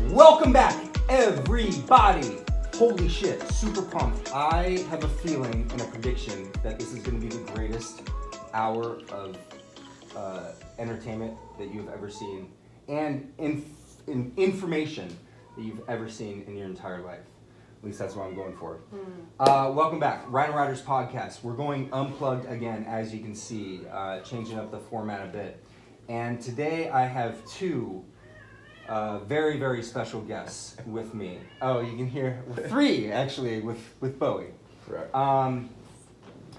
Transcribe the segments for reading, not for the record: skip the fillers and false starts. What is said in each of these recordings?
Welcome back, everybody. Holy shit, super pumped. I have a feeling and a prediction that this is going to be the greatest hour of entertainment that you've ever seen, and information that you've ever seen in your entire life. At least that's what I'm going for. Welcome back, RynoRyder's podcast. We're going unplugged again, as you can see, changing up the format a bit. And today I have two very, very special guests with me. Oh, you can hear three actually with Bowie. Correct.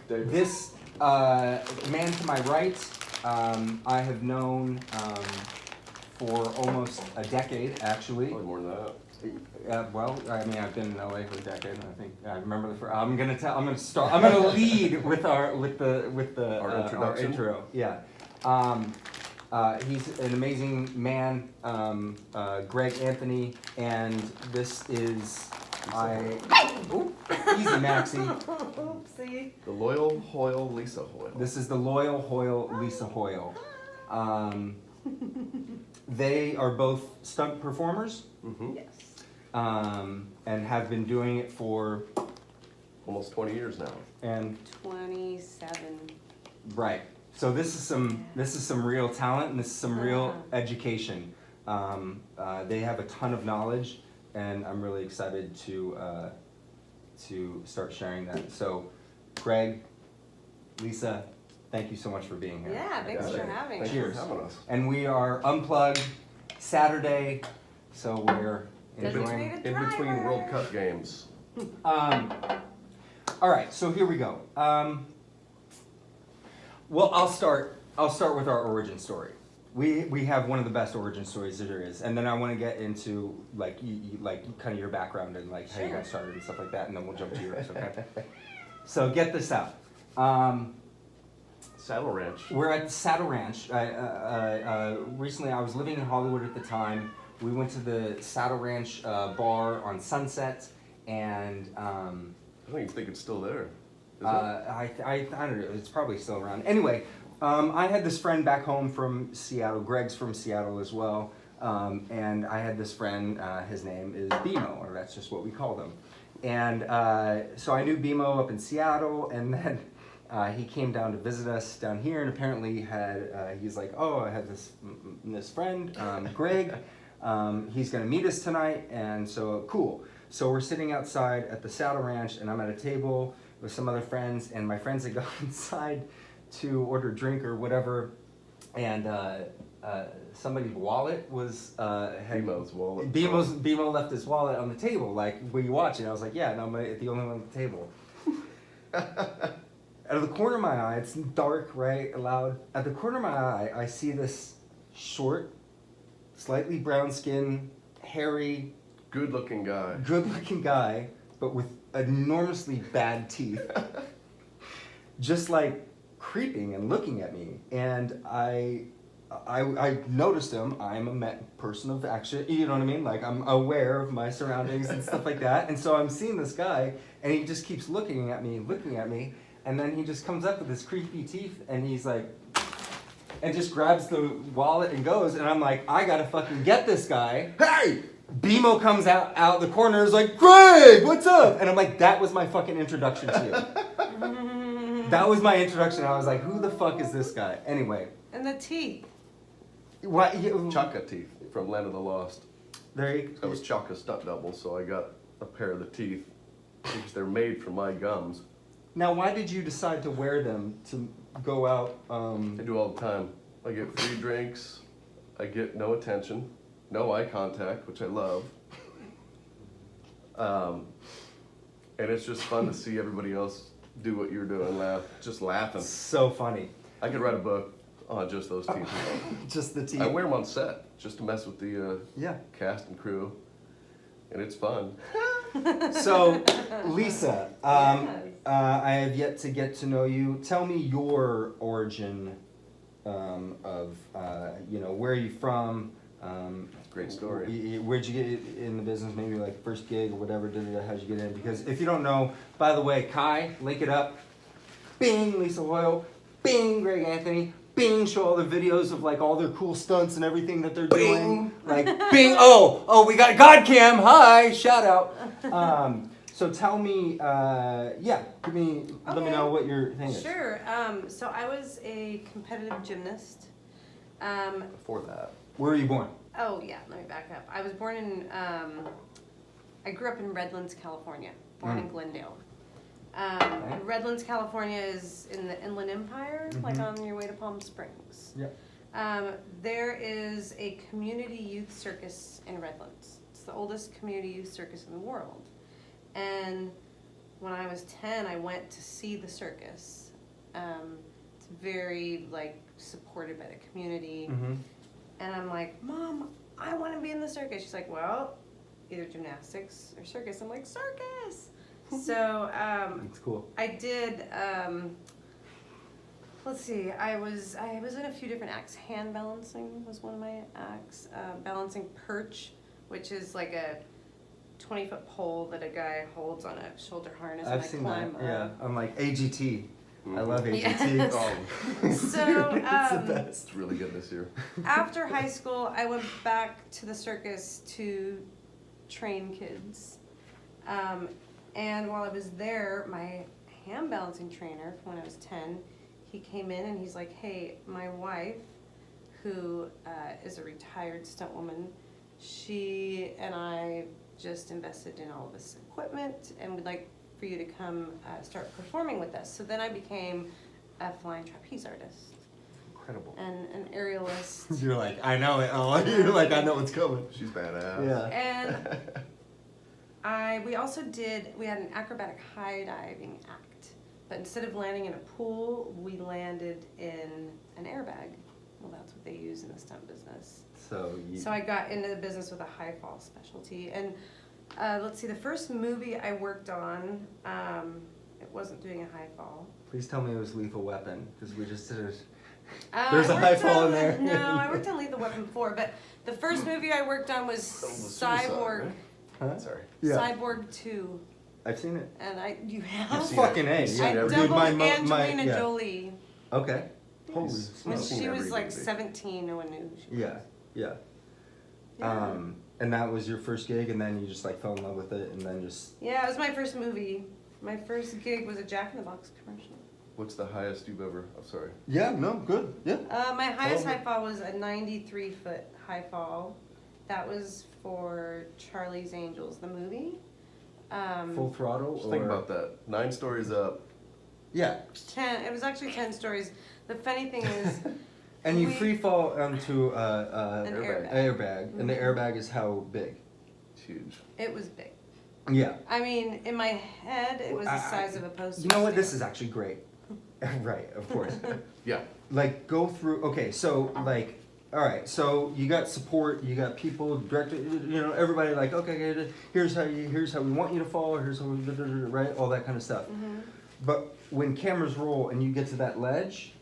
This man to my right, I have known for almost a decade, actually. Probably more than that. Well, I mean, I've been in LA for a decade. And I think I remember I'm gonna lead with our intro. Yeah. He's an amazing man, Greg Anthony, and this is easy Maxie. Oopsie. The Loyal Hoyle Lisa Hoyle. This is the Loyal Hoyle Lisa Hoyle. They are both stunt performers. Mm-hmm. Yes. And have been doing it for Almost 20 years now. and 27. right. So this is some real talent, and this is some real education. They have a ton of knowledge, and I'm really excited to start sharing that. So, Greg, Lisa, thank you so much for being here. Yeah, thanks for having us. Cheers. Thanks for having us. And we are unplugged Saturday, so we're enjoying. Designated In between driver. World Cup games. All right, so here we go. Well, I'll start with our origin story. We have one of the best origin stories there is, and then I want to get into like kind of your background and like how you got started and stuff like that, and then we'll jump to yours. Okay. So get this out. Saddle Ranch. We're at Saddle Ranch. Recently, I was living in Hollywood at the time. We went to the Saddle Ranch bar on Sunset, and I don't even think it's still there. Is it? I don't know. It's probably still around. Anyway, I had this friend back home from Seattle. Greg's from Seattle as well. And I had this friend. His name is Bimo, or that's just what we called him. And so I knew Bimo up in Seattle, and then he came down to visit us down here, and apparently he's like, oh, I have this friend, Greg. He's gonna meet us tonight, and so cool. So we're sitting outside at the Saddle Ranch, and I'm at a table with some other friends, and my friends had gone inside to order a drink or whatever, and somebody's wallet was Bimo's wallet. Bimo left his wallet on the table. Like, were you watching? I was like, yeah, no, I'm the only one at the table. Out of the corner of my eye, it's dark, right, loud. At the corner of my eye, I see this short, slightly brown skin, hairy, Good-looking guy. but with enormously bad teeth, just like creeping and looking at me. And I noticed him. I'm a person of action, you know what I mean? Like, I'm aware of my surroundings and stuff like that. And so I'm seeing this guy, and he just keeps looking at me, and then he just comes up with his creepy teeth, and he's like, and just grabs the wallet and goes, and I'm like, I gotta fucking get this guy. Hey! Bimo comes out the corner, is like, Greg, what's up? And I'm like, that was my fucking introduction to you. That was my introduction. I was like, who the fuck is this guy? Anyway. And the teeth. What? Chaka teeth from Land of the Lost. There you I was Chaka's stunt double, so I got a pair of the teeth because they're made from my gums. Now, why did you decide to wear them to go out? I do all the time. I get free drinks. I get no attention. No eye contact, which I love. And it's just fun to see everybody else do what you're doing, just laughing. So funny. I could write a book on just those teeth. Just the teeth. I wear them on set just to mess with the Yeah. cast and crew, and it's fun. So, Lisa, I have yet to get to know you. Tell me your origin of, where are you from? Great story. Where'd you get in the business? Maybe like first gig or whatever. How'd you get in? Because if you don't know, by the way, Kai, link it up. Bing, Lisa Hoyle. Bing, Greg Anthony. bing, show all the videos of like all their cool stunts and everything that they're doing. Like bing, oh, we got God Cam, hi, shout out. So tell me, let me know what your thing is. Sure. So I was a competitive gymnast. Before that. Where were you born? Oh yeah, let me back up. I was born in, I grew up in Redlands, California. Born in Glendale. Redlands, California is in the Inland Empire, like on your way to Palm Springs. Yeah. There is a community youth circus in Redlands. It's the oldest community youth circus in the world. And when I was 10, I went to see the circus. It's very like supported by the community. And I'm like, Mom, I want to be in the circus. She's like, well, either gymnastics or circus. I'm like, circus. So That's cool. I did. Let's see. I was in a few different acts. Hand balancing was one of my acts. Balancing perch, which is like a 20-foot pole that a guy holds on a shoulder harness. I've and seen I that. climb Yeah, up. I'm like AGT. I love AGT. Yes. Oh, So It's the best. it's really good this year. after high school, I went back to the circus to train kids. And while I was there, my hand balancing trainer from when I was 10, he came in and he's like, hey, my wife, who is a retired stunt woman, she and I just invested in all of this equipment and we'd like for you to come start performing with us. So then I became a flying trapeze artist Incredible. and an aerialist. You're like, I know it. Oh, you're like, I know what's coming. She's badass. Yeah. And we had an acrobatic high diving act, but instead of landing in a pool, we landed in an airbag. Well, that's what they use in the stunt business. So So I got into the business with a high fall specialty. And let's see, the first movie I worked on, it wasn't doing a high fall. please tell me it was Lethal Weapon, because we just did it. I There's a high worked fall on- in there. No, I worked on Lethal Weapon 4, but the first movie I worked on was Suicide, Cyborg. right? Huh? Sorry. Yeah, Cyborg 2. I've seen it. And You've you have? seen Fucking A. You've seen I Yeah, everything. dude, doubled my- Angelina yeah. Jolie. Okay. Holy When When smokes. seen she was every like movie. 17, no one knew who she was. Yeah. Yeah. And that was your first gig, and then you just like fell in love with it, and then just. Yeah, it was my first movie. My first gig was a Jack in the Box commercial. What's the highest you've ever? I'm sorry. Yeah. No. Good. Yeah. My highest Oh. high fall was a 93-foot high fall. That was for Charlie's Angels, the movie. Full throttle. Just or... think about that. 9 stories up. Yeah. 10. It was actually 10 stories. The funny thing is, And you We- free fall onto An airbag. airbag, and the Mhm. airbag is how big? It's huge. it was big. Yeah. I mean, in my head, it was the size of a postage You know what? This is stamp. actually great. Right. Of course. Yeah. Like go through. Okay. So like. All right. So you got support. You got people, director. You know, everybody. Like, okay, here's how we want you to fall. Here's how we, right. All that kind of stuff. Mhm. But when cameras roll and you get to that ledge,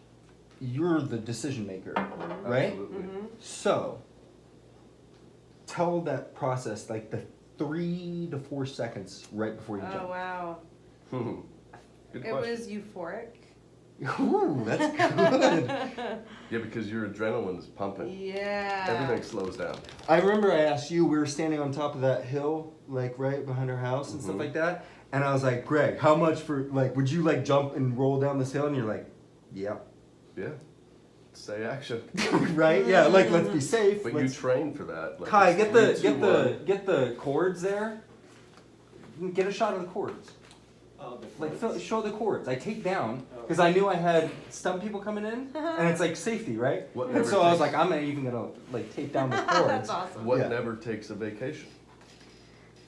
you're the decision maker, right? Absolutely. Mhm. So, tell that process, like the 3 to 4 seconds right before you Oh, jump. wow. Good It question. was euphoric. Ooh, that's good. Yeah, because your adrenaline's pumping. Yeah. Everything slows down. I remember I asked you, we were standing on top of that hill, like right behind our house and stuff Mhm. like that. And I was like, Greg, how much for, like, would you like jump and roll down this hill? And you're like, yep. Yeah. Say action. Right? Yeah, like, let's be safe. But you let's... train for that. Like Kai, it's get the 3, 2, 1. get the chords there. Get a shot of the chords. Like show the chords. I take down because I knew I had stunt people coming in, and it's like safety, right? What And never so I was takes- like, I'm not even gonna like take down the chords. That's awesome. What Yeah. never takes a vacation?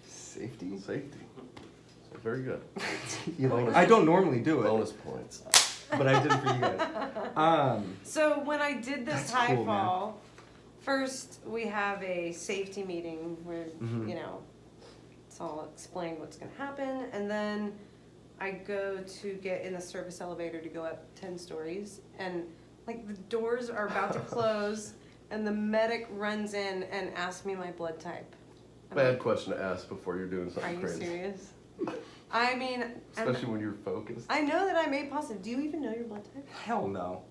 Safety. Safety. So very good. You like, Bonus- I don't normally do it, Bonus points. but I did it for you guys. So when I did this That's high cool, man. fall, first we have a safety meeting where, Mhm. you know, it's all explained what's gonna happen, and then I go to get in the service elevator to go up 10 stories, and like the doors are about to close, and the medic runs in and asks me my blood type. I'm Bad like, question to ask before you're doing are something you crazy. serious? I mean, and Especially when you're focused. I know that I'm A positive. Do you even know your blood type? Hell no.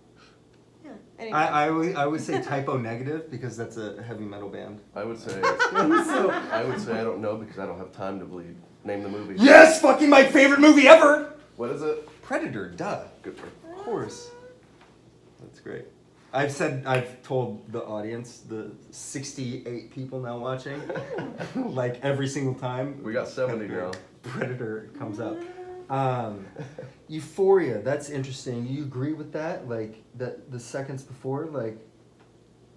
Yeah. I would say typo negative because that's a heavy metal band. I would say So- I don't know because I don't have time to bleed. Name the movie. Yes, fucking my favorite movie ever. What is it? Predator, duh. Good for. Of course. That's great. I've told the audience, the 68 people now watching, like every single time. We got 70 now. Predator comes up. Euphoria, that's interesting. You agree with that? Like the seconds before, like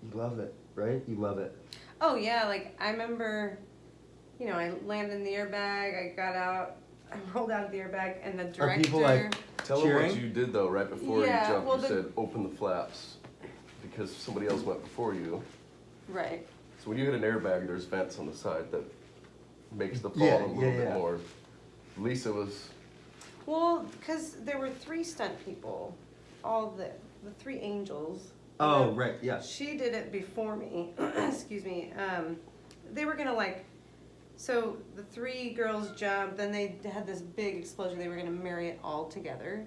you love it, right? You love it. Oh yeah, like I remember, you know, I landed in the airbag, I got out, I rolled out of the airbag, and the director. Are people like Tell them what cheering? you did though. Right before Yeah, you jumped, well, you said open the flaps because somebody else went before you. Right. So when you hit an airbag, there's vents on the side that makes the fall Yeah, a little yeah, bit yeah. more. Lisa was. Well, because there were 3 stunt people, all the 3 angels. Oh, And right, yeah. She did it before me. Excuse me. They were gonna like, so the 3 girls jumped, then they had this big explosion. They were gonna marry it all together,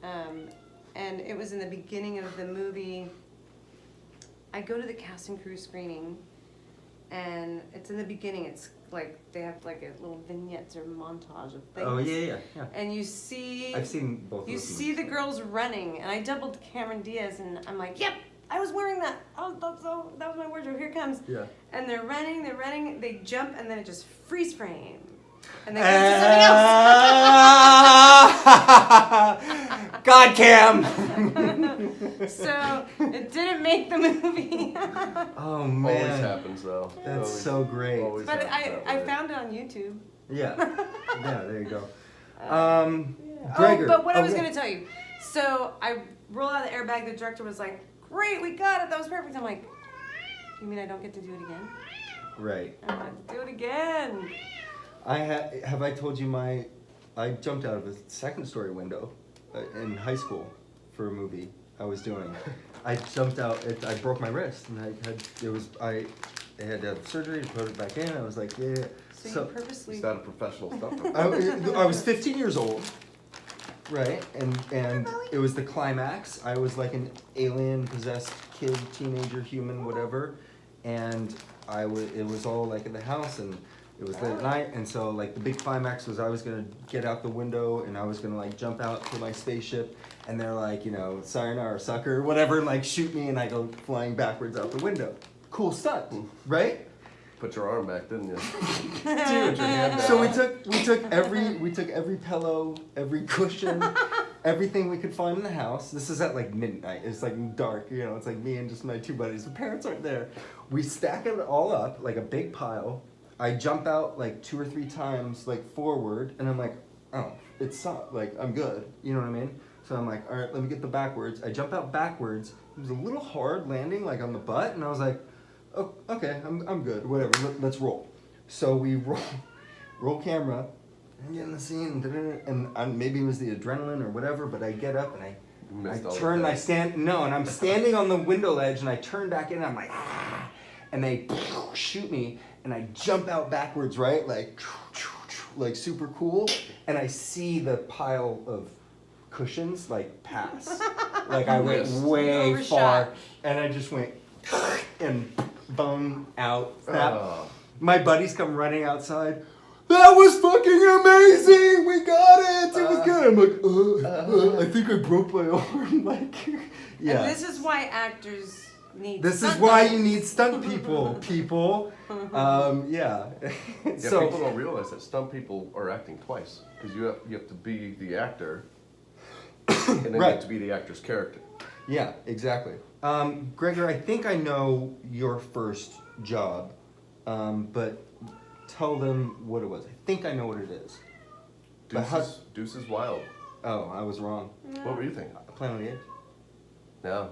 and it was in the beginning of the movie. I go to the cast and crew screening, and it's in the beginning. It's like they have like a little vignettes or montage of things. Oh yeah. And you see, I've seen both. you of those see the movies. girls running, and I doubled Cameron Diaz, and I'm like, yep, I was wearing that. Oh, that was my wardrobe. Here it comes. Yeah. And they're running, they jump, and then it just freeze frame, and they go to something else. God, Cam. So it didn't make the movie. Oh Always man, happens though. that's Always- so great. always But happens that I way. found it on YouTube. Yeah, yeah. There you go. Yeah. Gregor. Oh, but what I was yeah. gonna tell you. So I roll out of the airbag. The director was like, "Great, we got it. That was perfect." I'm like, "You mean I don't get to do it again?" Right. I want to do it again. Have I told you I jumped out of a second story window in high school for a movie I was doing. I jumped out. I broke my wrist, and I had to have surgery to put it back in. I was like, yeah. So you purposely. Is that a professional stunt? I was 15 years old, right? And it was the climax. I was like an alien possessed kid, teenager, human, whatever. And it was all like in the house, and it was late at night. And so like the big climax was I was gonna get out the window, and I was gonna like jump out to my spaceship, and they're like, you know, sayonara sucker, whatever, and like shoot me, and I go flying backwards out the window. Cool stunt, right? Put your arm back, didn't you? Dude, Put your hand so back. we took every pillow, every cushion, everything we could find in the house. This is at like midnight. It's like dark, you know. It's like me and just my 2 buddies. The parents aren't there. We stack it all up like a big pile. I jump out like 2 or 3 times like forward, and I'm like, oh, it's like I'm good. You know what I mean? So I'm like, all right, let me get the backwards. I jump out backwards. It was a little hard landing like on the butt, and I was like, oh, okay, I'm good. Whatever. Let's roll. So we roll camera, and get in the scene, and maybe it was the adrenaline or whatever, but I get up and I Missed all of turn, that. and I'm standing on the window ledge, and I turn back in, and I'm like, ah, and they shoot me, and I jump out backwards, right, like super cool, and I see the pile of cushions like pass, like I went Missed. way Overshot. far, and I just went and bum out. Snap. Oh. My buddies come running outside. That was fucking amazing! We got it! It was good. I'm like, I think I broke my arm. Like, yeah. And this is why actors need. This is stunt why you doubles. need stunt people. Yeah. Yeah, So people don't realize that stunt people are acting twice because you have to be the actor, and then you Right. have to be the actor's character. yeah, exactly. Gregor, I think I know your first job, but tell them what it was. I think I know what it is. But how- Deuces Wild. Oh, I was wrong. What were you thinking? Planet of the Apes. No.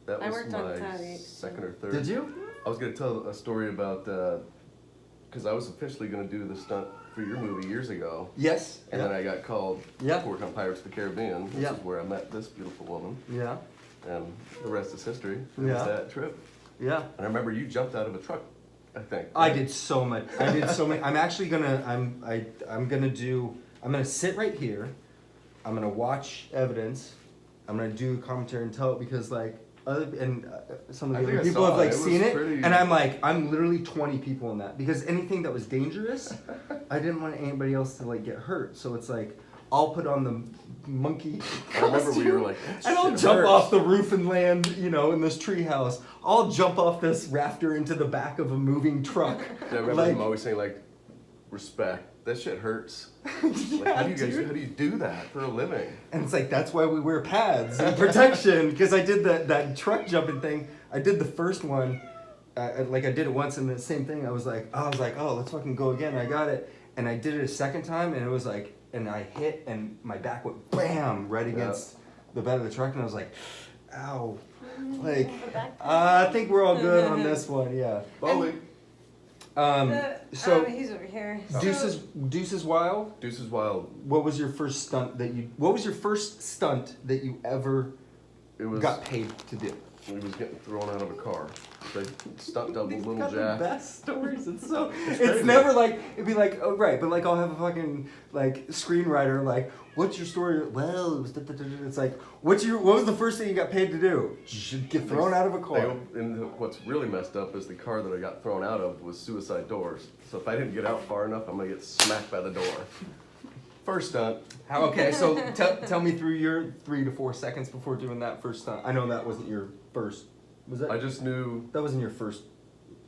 That I was worked on my Planet of the Apes, second or third. Did you? I was going to tell a story about, because I was officially going to do the stunt for your movie years ago. Yes. And yeah. then I got called Yeah. to work on Pirates of the Caribbean, which Yeah. is where I met this beautiful woman. Yeah. And the rest is history. It Yeah. was that trip. Yeah. And I remember you jumped out of a truck, I think. I did so much. I'm actually gonna. I'm gonna sit right here. I'm gonna watch evidence. I'm gonna do commentary and tell it because like some of I the think other I people saw have like it. It was seen it, pretty- and I'm like, I'm literally 20 people in that because anything that was dangerous, I didn't want anybody else to like get hurt. So it's like, I'll put on the monkey I remember we were costume, like, that and I'll shit jump hurts. off the roof and land, you know, in this tree house. I'll jump off this rafter into the back of a moving truck. I remember Like- him always saying like, respect. That shit hurts. Yeah, Like, how do you dude. how do you do that for a living? And it's like, that's why we wear pads and protection. Because I did that truck jumping thing. I did the first one, like I did it once and the same thing. I was like, oh, let's fucking go again. I got it. And I did it a second time and it was like, and I hit and my back went bam right against the bed of the truck. And I was like, ow. Like, I think we're all good on this one, yeah. Bowling. So, he's over here. Deuces Wild. Deuces Wild. What was your first stunt that you ever It was. got paid to do? He was getting thrown out of a car. They stunt double These Little got the Jack. best stories. It's so. It's crazy. never like it'd be like, oh right, but like I'll have a fucking like screenwriter like, what's your story? Well, it was it's like, what was the first thing you got paid to do? Get thrown out of a car. And what's really messed up is the car that I got thrown out of was suicide doors. So if I didn't get out far enough, I'm gonna get smacked by the door. First stunt. Okay, so tell me through your 3 to 4 seconds before doing that first stunt. I know that wasn't your first. Was that? I just knew. That wasn't your first,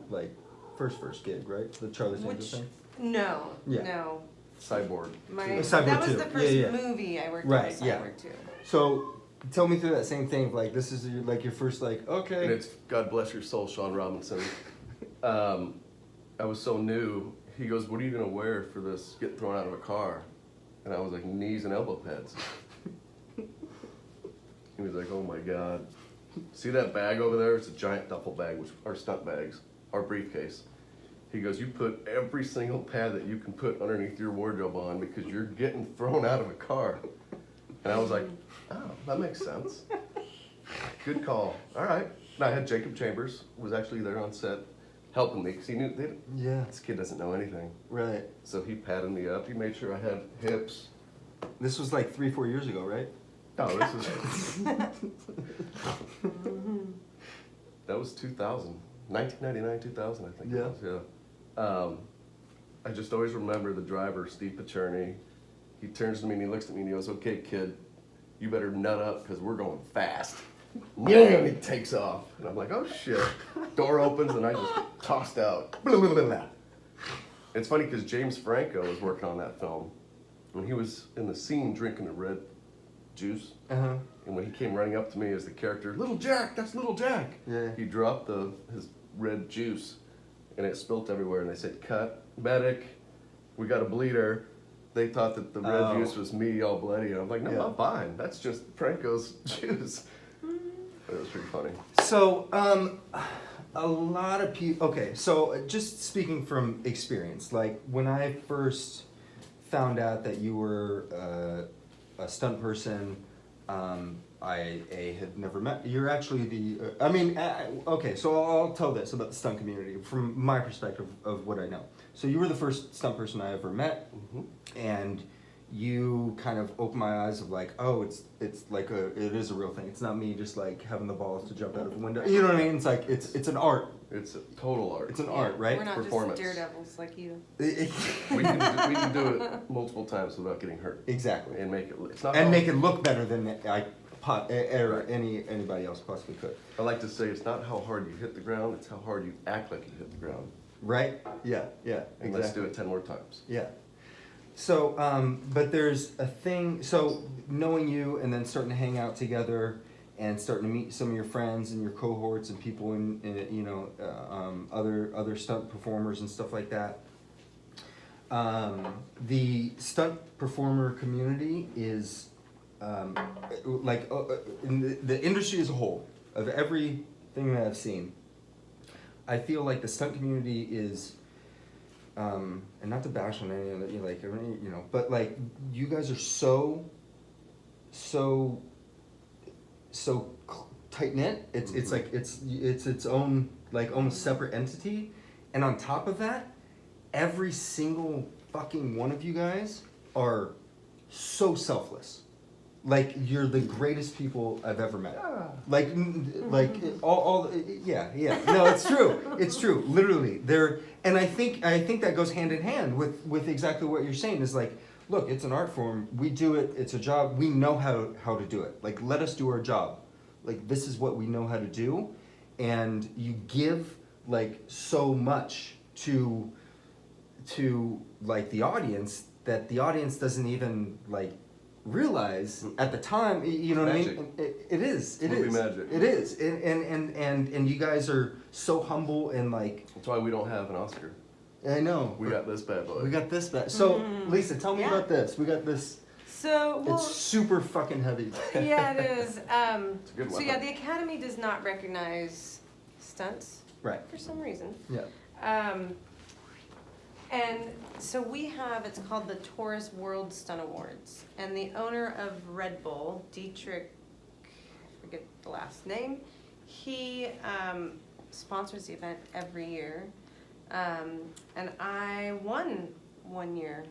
like, first gig, right? The Charlie's Angels thing. No, Yeah. no. Cyborg. Cyborg that was 2. the first Yeah. movie I worked Right, on. yeah. Cyborg 2. So tell me through that same thing. Like, this is your first, like, And okay. it's God bless your soul, Sean Robinson. I was so new. He goes, "What are you gonna wear for this? Get thrown out of a car?" And I was like, "Knees and elbow pads." He was like, "Oh my God, see that bag over there? It's a giant duffel bag, which are stunt bags, our briefcase." He goes, "You put every single pad that you can put underneath your wardrobe on because you're getting thrown out of a car." And I was like, "Oh, that makes sense. Good call. All right." And I had Jacob Chambers was actually there on set helping me because he knew Yeah, this kid doesn't know anything. right. So he patted me up. He made sure I had hips. This was like 3-4 years ago, right? No, this is that was 2000, 1999, 2000, I think. Yeah. It was, yeah. I just always remember the driver, Steve Pacherny. He turns to me and he looks at me and he goes, "Okay, kid, you better nut up because we're going fast." And he takes off. And I'm like, "Oh shit." Door opens and I just tossed out. It's funny because James Franco was working on that film. When he was in the scene drinking the red juice, Uh-huh. and when he came running up to me as the character, "Little Jack, that's Little Jack." Yeah. He dropped his red juice, and it spilt everywhere. And they said, "Cut, medic, we got a bleeder." They thought that the red Oh. juice was me all bloody, and I'm like, "No, Yeah. I'm fine. That's just Franco's juice." It was pretty funny. So, a lot of people. Okay, so just speaking from experience, like when I first found out that you were a stunt person, I had never met. You're actually the. Okay, so I'll tell this about the stunt community from my perspective of what I know. So you were the first stunt person I ever met, and you kind of opened my eyes of like, oh, it is a real thing. It's not me just like having the balls to jump out of a window. You know what I mean? It's like it's an art. It's a total art. It's an art, right? We're not Performance. just daredevils like you. We can do it multiple times without getting hurt Exactly. and make it. It's not. And how- make it look better than anybody else possibly could. I like to say it's not how hard you hit the ground; it's how hard you act like you hit the ground. Right? Yeah. And let's do it 10 more times. Yeah. So, but there's a thing. So knowing you and then starting to hang out together and starting to meet some of your friends and your cohorts and people in other stunt performers and stuff like that. The stunt performer community is in the industry as a whole of everything that I've seen. I feel like the stunt community is. And not to bash on any of it, but like you guys are so tight knit. It's like it's its own like almost separate entity, and on top of that, every single fucking one of you guys are so selfless. like you're the greatest people I've ever met. Like all yeah. No, it's true. It's true. Literally, and I think that goes hand in hand with exactly what you're saying. Is like, look, it's an art form. We do it. It's a job. We know how to do it. Like, let us do our job. Like, this is what we know how to do, and you give like so much to like the audience that the audience doesn't even like realize at the time. You know what Magic. I mean? It is. It Movie is. magic. It is. And you guys are so humble and like. That's why we don't have an Oscar. I know. We got this bad boy. We got this back. So Lisa, tell me Yeah. about this. We got this. So, well, It's super fucking heavy. yeah, it is. It's a good So weapon. yeah, the Academy does not recognize stunts Right. for some reason. Yeah. And so we have, it's called the Taurus World Stunt Awards. And the owner of Red Bull, Dietrich, I forget the last name, he sponsors the event every year. And I won one year.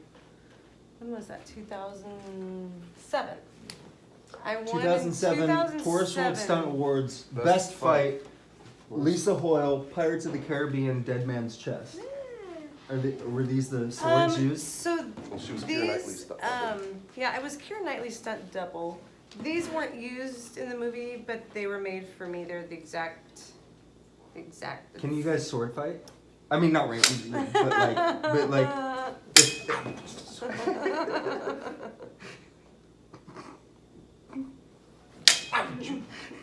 When was that? 2007. I won in 2007 Taurus World Stunt Awards, Best Fight, Lisa Hoyle, Pirates of the Caribbean, Dead Man's Chest. Were these the swords used? So Well, she was Keira Knightley's these, stunt double. yeah, I was Keira Knightley's stunt double. These weren't used in the movie, but they were made for me. They're the exact. Can you guys sword fight? I mean, not right, but like.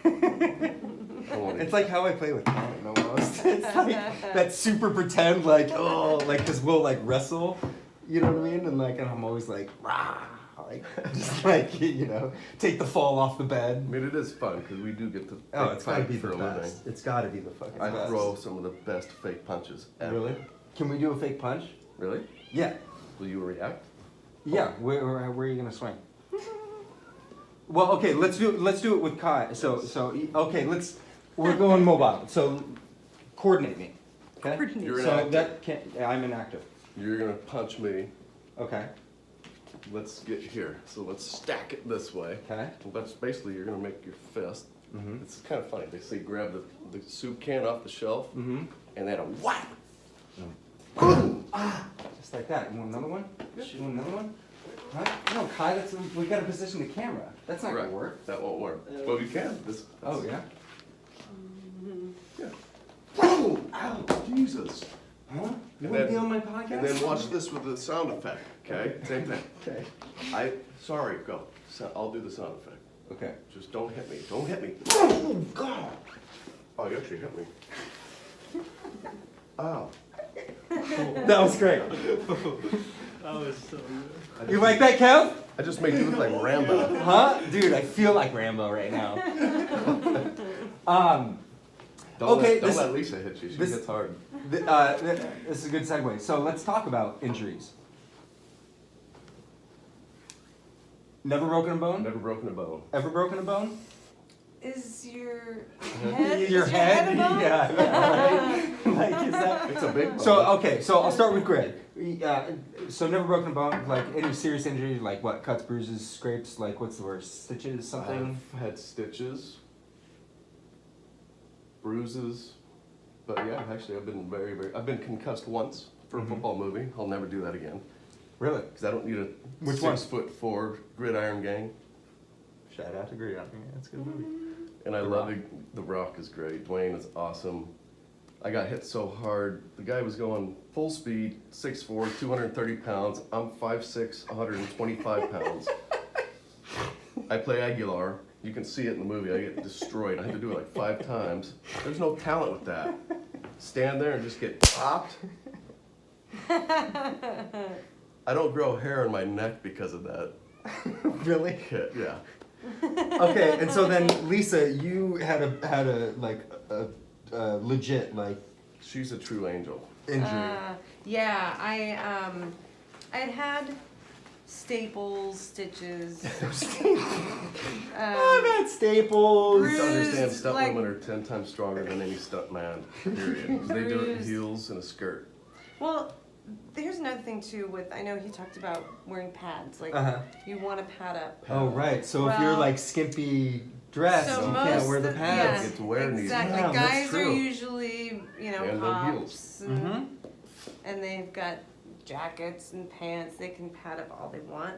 It's like how I play with Colin almost. It's like that super pretend, like, oh, like, because we'll like wrestle, you know what I mean? And like, and I'm always like, rah, like, just like, you know, take the fall off the I bed. mean, it is fun because we do get to Oh, fake it's gotta fight be for the a living. best. It's gotta be the fucking I best. throw some of the best fake punches ever. Really? Can we do a fake punch? Really? Yeah. Will you react? Yeah. Where are you gonna swing? Well, okay, let's do it with Kai. So okay, we're going mobile. So coordinate me. Okay. Coordinate. You're an So actor. that can't. Yeah, I'm an actor. You're gonna punch me. Okay. Let's get here. So let's stack it this way. Okay. That's basically you're gonna make your fist. Mhm. It's kind of funny. They say grab the soup can off the shelf Mhm. and then a whap. Just like that. You want another one? You want another one? Huh? No, Kai. We gotta position the camera. That's not Right. gonna work. That won't work. Well, you can. Oh yeah. Yeah. Boom! Ow! Jesus. Huh? You And wanna be then- on my podcast? And then watch this with the sound effect. Okay. Same thing. Okay. Sorry. Go. So I'll do the sound effect. Okay. Just don't hit me. Don't hit me. Oh God! Oh, you actually hit me. Ow. That was great. That was so good. You like that, Kev? I just made you look like Rambo. Huh? Dude, I feel like Rambo right now. Okay, Don't this- let Lisa hit you. She this- hits hard. This is a good segue. So let's talk about injuries. Never broken a bone? Never broken a bone. Ever broken a bone? Is your head? Your is head? a bone? Yeah, right? Like, is that? It's a big bone. So, okay, so I'll start with Greg. So never broken a bone, like any serious injury, like what, cuts, bruises, scrapes, like what's the word, stitches, something? I've had stitches, bruises, but yeah, actually I've been I've been concussed once for a Mhm. football movie. I'll never do that again Really? because I don't need a Which one? 6'4" gridiron gang. Shout out to Greg. Yeah, it's a good movie. And I The love Rock. it. The Rock is great. Dwayne is awesome. I got hit so hard. The guy was going full speed, 6'4", 230 pounds. I'm 5'6", 125 pounds. I play Aguilar. You can see it in the movie. I get destroyed. I had to do it like 5 times. There's no talent with that. Stand there and just get popped. I don't grow hair on my neck because of that Really? hit. Yeah. Okay, and so then Lisa, you had a legit like She's a true angel. injury. Yeah, I had staples, stitches. Oh, that Staples. To understand, Bruised, stunt like- women are 10 times stronger than any stunt man, period. 'Cause they do it in Bruised. heels and a skirt. Well, here's another thing too with, I know he talked about wearing pads, like you want to pad up. Oh, right. So if you're Well, like skimpy dressed, so you most can't wear the pads. Yeah, Get to wear these. exactly. Yeah, that's Guys are true. usually, you know, And no cops heels. and they've got jackets and pants. They can pad up all they want.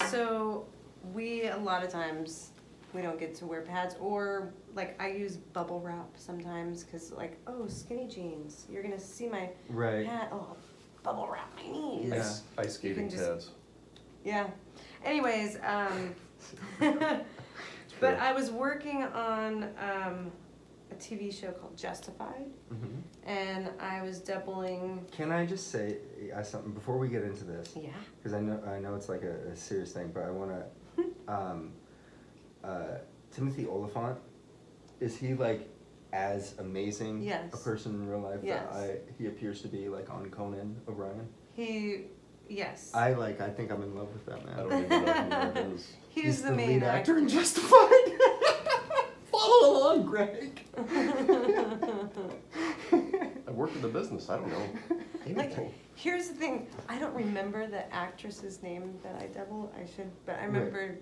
So we, a lot of times, we don't get to wear pads, or like I use bubble wrap sometimes because like, oh, skinny jeans, you're gonna see my Right. pad. Oh, bubble wrap my knees. Yeah. Ice skating just- pads. Yeah. Anyways, but I was working on a TV show called Justified, and I was doubling. Can I just say something before we get into this? Yeah. Because I know it's like a serious thing, but I want to. Timothy Oliphant, is he like as amazing Yes. a person in real life Yes. that he appears to be like on Conan O'Brien? Yes. I think I'm in love with that man. I don't even know who that is. He's the main lead actor in actor. Justified. Follow along, Greg. I work in the business. I don't know Like, anything. here's the thing. I don't remember the actress's name that I double. I should, but I remember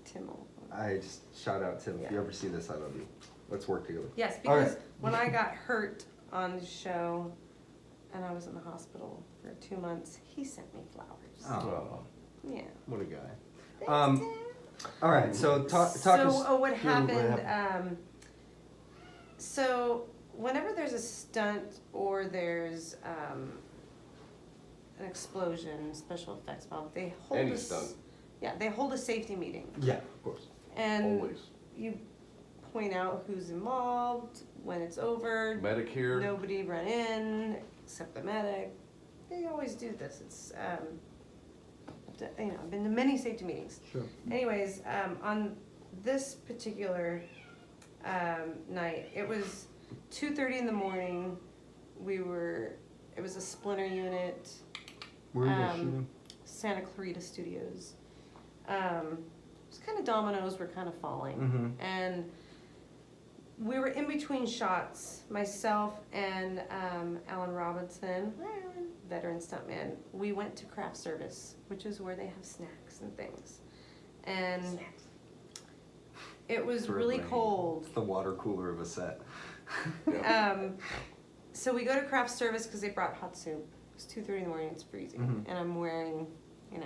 Timmel. I just shout out Tim. If you Yeah. ever see this, I love you. Let's work together. Yes, All because right. when I got hurt on the show, and I was in the hospital for 2 months, he sent me flowers. Oh, Yeah. what a guy. Thanks, Tim. All right, so talk us So, what through happened, so whenever there's a stunt or there's an explosion, special effects involved, they hold Any a stunt. Yeah, they hold a safety meeting. Yeah, of course. And Always. you point out who's involved, when it's over, Medic here. nobody run in except the medic. They always do this. It's I've been to many safety meetings. Sure. Anyways, on this particular night, it was 2:30 in the morning. It was a splinter unit, Where are you guys shooting? Santa Clarita Studios. It was kind of dominoes were kind of falling, and we were in between shots. Myself and Alan Robinson, veteran stuntman, we went to craft service, which is where they have snacks and things. And it was For a really brain. cold. It's the water cooler of a set. So we go to craft service because they brought hot soup. It's 2:30 in the morning. It's freezing, and I'm wearing,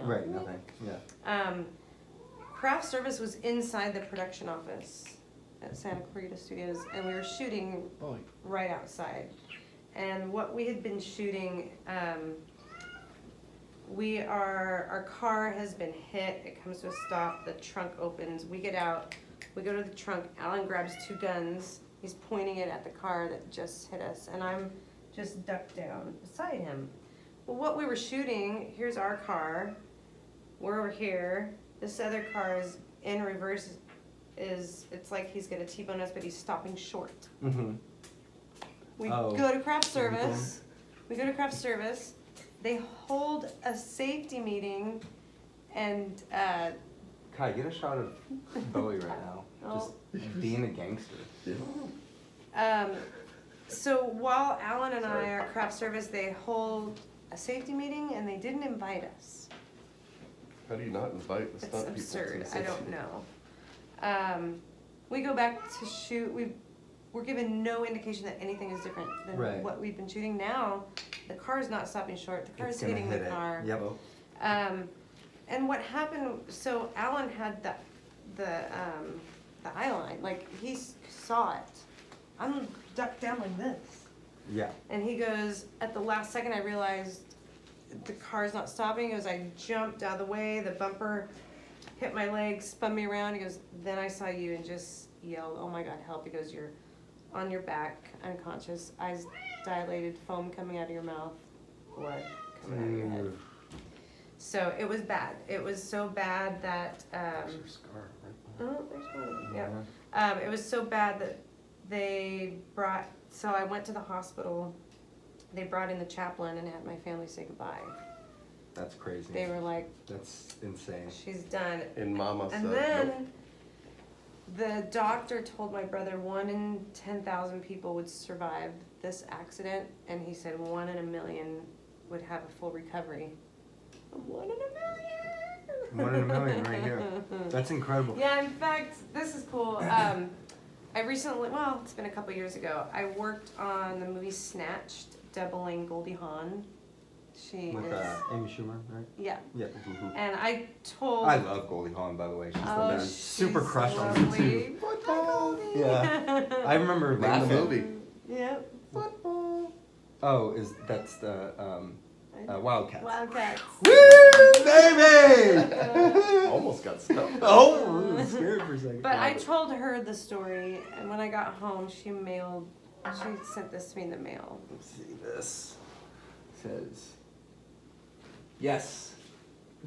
Right, nothing. Yeah. Craft service was inside the production office at Santa Clarita Studios, and we were shooting right outside. And what we had been shooting, our car has been hit. It comes to a stop. The trunk opens. We get out. We go to the trunk. Alan grabs 2 guns. He's pointing it at the car that just hit us, and I'm just ducked down beside him. Well, what we were shooting, here's our car. We're over here. This other car is in reverse. It's like he's gonna T-bone us, but he's stopping short. We go to craft service. We go to craft service. They hold a safety meeting, and Kai, get a shot of Bowie right now. Just being a gangster. so while Alan and I are at craft service, they hold a safety meeting, and they didn't invite us. How do you not invite the It's stunt people? absurd. I don't know. We go back to shoot. We're given no indication that anything is different than Right. what we've been shooting. Now, the car is not stopping short. The car It's is gonna hitting hit the it. car. Yep. And what happened? So Alan had the eye line. Like he saw it. I'm ducked down like this. Yeah. And he goes, at the last second, I realized the car's not stopping. He goes, I jumped out of the way. The bumper hit my leg, spun me around. He goes, then I saw you and just yelled, oh my God, help. He goes, you're on your back, unconscious, eyes dilated, foam coming out of your mouth, blood coming out of your head. So it was bad. It was so bad that, There's your scar right oh, there's one. Yeah. It was so bad that so I went to the hospital. They brought in the chaplain and had my family say goodbye. That's crazy. They were like, That's insane. she's done. And Mama said, And nope. then the doctor told my brother 1 in 10,000 people would survive this accident, and he said 1 in a million would have a full recovery. I'm 1 in a million. 1 in a million right here. That's incredible. Yeah, in fact, this is cool. I recently, well, it's been a couple years ago, I worked on the movie Snatched, doubling Goldie Hawn. She With is, Amy Schumer, right? yeah. Yeah. And I told. I love Goldie Hawn, by the way. She's the Oh, best. she's Super crush on her lovely. too. Football. Yeah. I remember Name the laughing. movie. Yep. Football. Oh, that's the Wildcats. Wildcats. Woo, baby! Almost got stumped. Oh, scared for a second. But I told her the story, and when I got home, she sent this to me in the mail. Let's see this. It says, yes,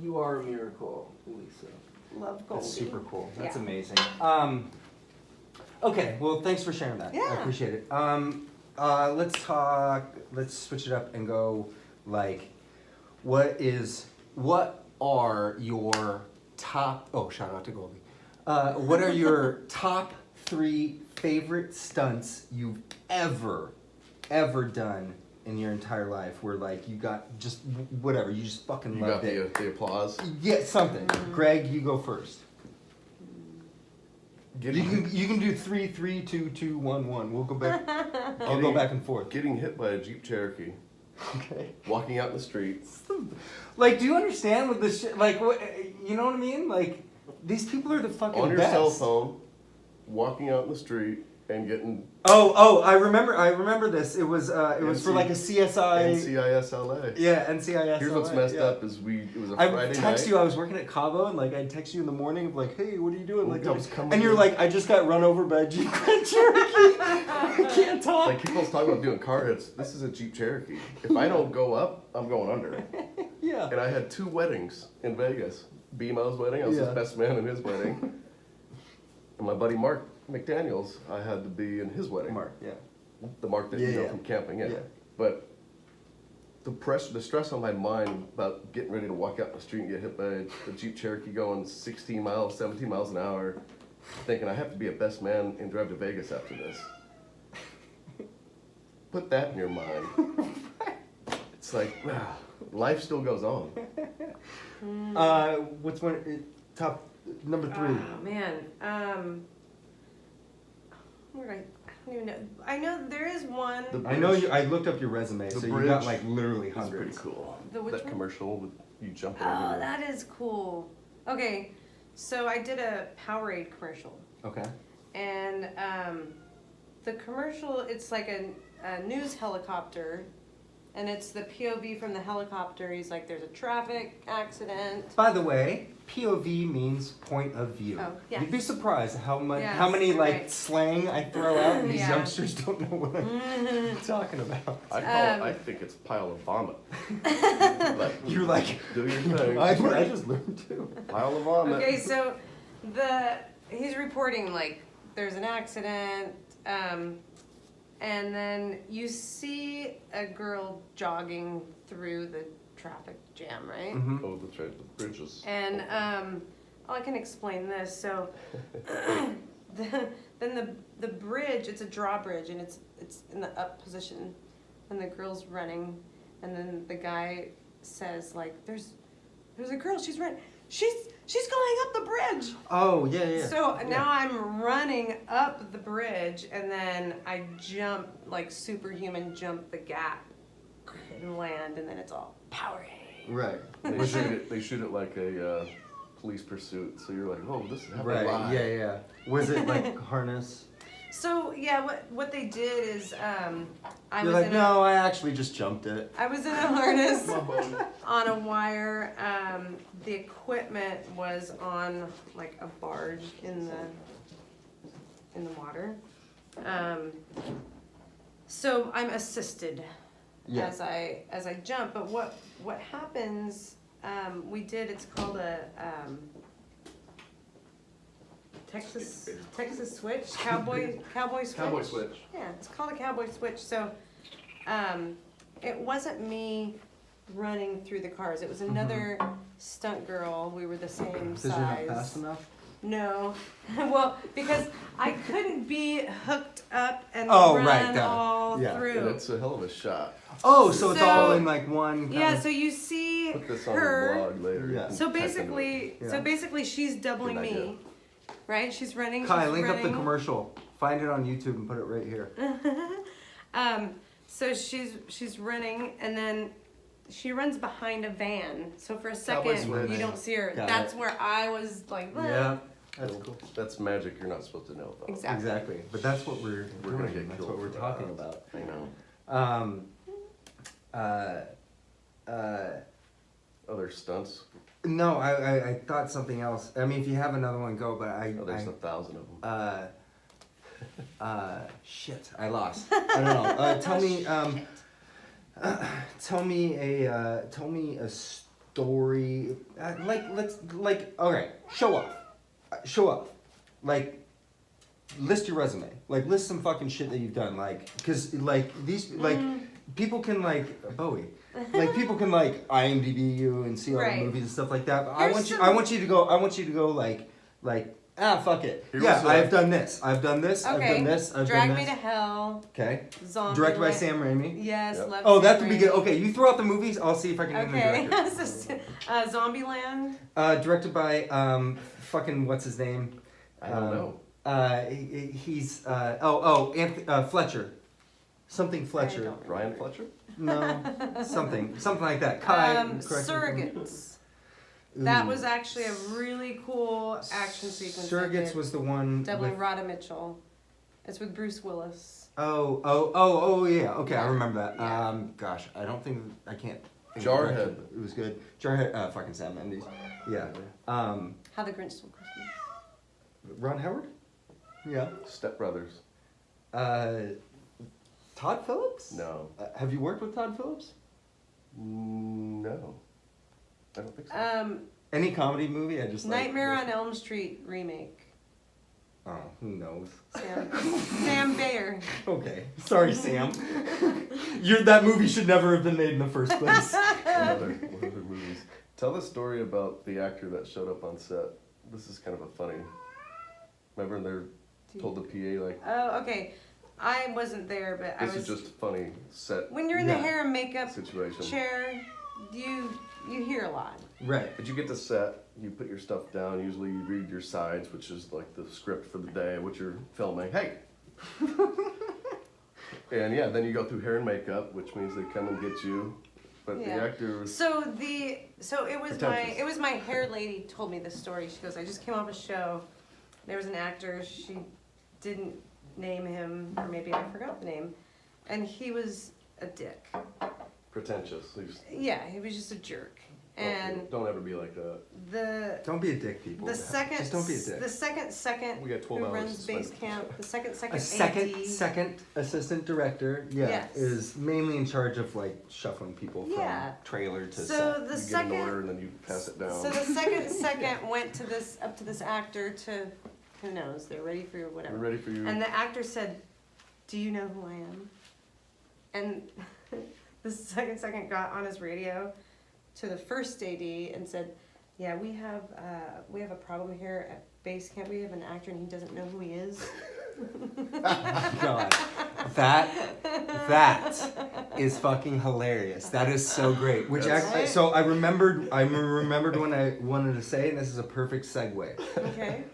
you are a miracle, Lisa. Love Goldie. That's super cool. That's Yeah. amazing. Okay, well, thanks for sharing that. I Yeah. appreciate it. Let's switch it up and go, like, what are your top, shout out to Goldie. What are your top 3 favorite stunts you've ever done in your entire life, where like you got just whatever, you just fucking You loved got it? the applause. Yeah, something. Greg, you go first. You can do 3, 3, 2, 2, 1, 1. We'll go back. I'll go back and forth. Getting hit by a Jeep Cherokee. Okay. Walking out in the street. Like, do you understand what this shit? Like, what? You know what I mean? Like, these people are the fucking On your best. cell phone. Walking out in the street and getting I remember this. It was for like a CSI. NCIS LA. Yeah, NCIS. Here's what's LA, messed yeah. up is it was a I Friday text night. you. I was working at Cabo, and like I'd text you in the morning of like, "Hey, what are you doing?" Oh, Like, I was coming and you're in. like, "I just got run over by a Jeep Grand Cherokee. I can't talk." Like people's talking about doing car hits. This is a Jeep Cherokee. If I don't go up, I'm going under. Yeah. And I had 2 weddings in Vegas. BMO's wedding, I was his Yeah. best man in his wedding. And my buddy Mark McDaniels, I had to be in his wedding. Mark. Yeah. The Mark that you know Yeah. from camping, yeah. Yeah. But the stress on my mind about getting ready to walk out in the street and get hit by a Jeep Cherokee going 16 miles, 17 miles an hour, thinking I have to be a best man and drive to Vegas after this. Put that in your mind. It's like, life still goes on. What's one top number 3? Oh man. Where I don't even know. I know there is one. I know you. I looked up your resume, The so you got bridge like literally It's pretty hundreds. cool. The which that one? commercial with you jumping Oh, over. that is cool. Okay, so I did a Powerade commercial, Okay. and the commercial, it's like a news helicopter, and it's the POV from the helicopter. He's like, there's a traffic accident. By the way, POV means point of view. Oh, yes. You'd be surprised how Yes, many you're like right. slang I throw out, and these Yeah. youngsters don't know what I'm talking about. I think it's pile of vomit. But You're like, do your thing. I just learned too. Pile of vomit. Okay, so he's reporting like there's an accident, and then you see a girl jogging through the traffic jam, right? Mm-hmm. Oh, that's right, the bridges. And I can explain this. So then the bridge, it's a drawbridge, and it's in the up position, and the girl's running, and then the guy says like, "There's a girl. She's running. She's going up the bridge." Oh yeah, yeah. So now I'm running up the bridge, and then I jump like superhuman, jump the gap, and land, and then it's all Powerade. Right. They shoot it like a police pursuit, so you're like, oh, this is happening Right. live. Yeah, yeah. Was it like harness? So yeah, what they did is I You're was like, in no, I actually just jumped it. I was in a harness My buddy. on a wire. The equipment was on like a barge in the water. So I'm assisted Yeah. as I jump. But what happens? It's called a Texas switch, cowboy switch. Cowboy switch. Yeah, it's called a cowboy switch. So, it wasn't me running through the cars. It was another stunt girl. We were the same Because you're not size. fast enough? No, well, because I couldn't be hooked up and Oh, run right, got it. all all Yeah. through. And it's a hell of a shot. Oh, so it's all So- in like one. Yeah, kinda- so you see Put this on her. the blog later. Yeah. You So can type into basically, it. Yeah. she's doubling Good idea. me, right? She's running. Kai, she's link up the running. commercial. Find it on YouTube and put it right here. So she's running, and then she runs behind a van. So for a Cowboy second, switch. you don't see her. Got That's it. where I was like, "What?" Yeah, that's cool. That's magic you're not supposed to know about. Exactly. Exactly, but that's what we're We're gonna doing. get That's killed what we're for talking that. about. I know. Other stunts? No, I thought something else. I mean, if you have another one, go. But Oh, there's 1,000 of them. Shit, I lost. I don't know. Tell me a story. Okay, show off. Like, list your resume. Like, list some fucking shit that you've done. Like, cause like these people can like Bowie. Like people can like IMDb you and see all Right. the movies and stuff like that. But Here's I some- want you to go like fuck it. Here Yeah, was, I've done this. I've done this. Okay. I've done this. I've Drag done Me this. to Hell. Okay. Zombie. Directed by Sam Raimi. Yes, Yep. love. Oh, Sam that would be good. Raimi. Okay, you throw out the movies. I'll see if I can name Okay. the director. Zombieland. Directed by fucking what's his name? I don't know. He's Fletcher. Something Fletcher. don't Ryan Fletcher? No, something like that. Kai. correct me if I'm- Surrogates. That Ooh. was actually a really cool action sequence. I Surrogates did. was the one. Doubling with- Rhoda Mitchell. It's with Bruce Willis. Oh, yeah. Okay, I Yeah. remember that. Yeah. Gosh, I don't think I can't. think of Jarhead. the director, but It was good. Jarhead. Fucking Sam Mendes. Yeah. How the Grinch Stole Christmas. Ron Howard. Yeah. Step Brothers. Todd Phillips. No. Have you worked with Todd Phillips? No. I don't think so. Any comedy movie? I just like. Nightmare on Elm Street remake. Oh, who knows? Sam Bayer. Okay, sorry, Sam. That movie should never have been made in the first place. What other movies? Tell the story about the actor that showed up on set. This is kind of a funny. Remember they're told the PA like, Oh, okay. I wasn't there, but I this was. is just funny set When you're in Yeah. the hair and makeup situation. chair, you hear a lot. Right. But you get to set, you put your stuff down, usually you read your sides, which is like the script for the day, what you're filming. Hey! And yeah, then you go through hair and makeup, which means they come and get you. But Yeah. the actor was, So it was Pretentious. my hair lady told me this story. She goes, I just came off a show. There was an actor. She didn't name him, or maybe I forgot the name, and he was a dick. pretentious. Yeah, he was just a jerk. And Don't ever be like that. Don't be a dick, people. the second Just don't be a dick. the second We got 12 who hours runs to spend. base camp, the second A AD, second assistant director, Yes. is mainly in charge of like shuffling people from Yeah. trailer to So set. the You second get an order and then you pass it down. So the second went to this actor to, who knows, they're ready for whatever. We're ready for you. And the actor said, "Do you know who I am?" And the second got on his radio to the first AD and said, "Yeah, we have a problem here at base camp. We have an actor and he doesn't know who he is." God, that is fucking hilarious. That is so great. Which That's- actually, so I remembered when I wanted to say, and this is a perfect segue. Okay.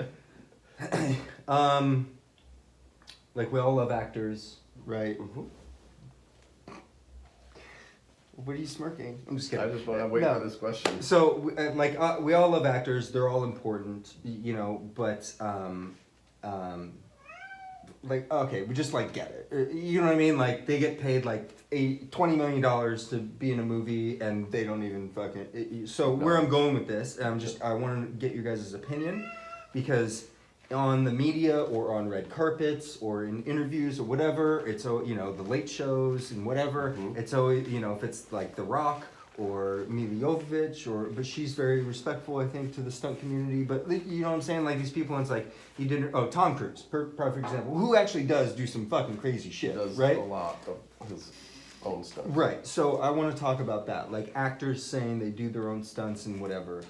Like we all love actors, right? Mhm. What are you smirking? I'm just I kidding. just want to wait No. for this question. So, we all love actors. They're all important, but, okay, we just, get it. You know what I mean? Like, they get paid, $20 million to be in a movie, and they don't even fucking... So, where I'm going with this, I want to get your guys' opinion, because on the media or on red carpets or in interviews or whatever, it's the late shows and whatever. Mhm. It's always if it's like The Rock or Mila Jovovich but she's very respectful, I think, to the stunt community. But you know what I'm saying? Like these people, and it's like Tom Cruise, perfect example, who actually does do some fucking crazy He shit, does right? a lot of his own stuff. Right. So I want to talk about that, like actors saying they do their own stunts and whatever.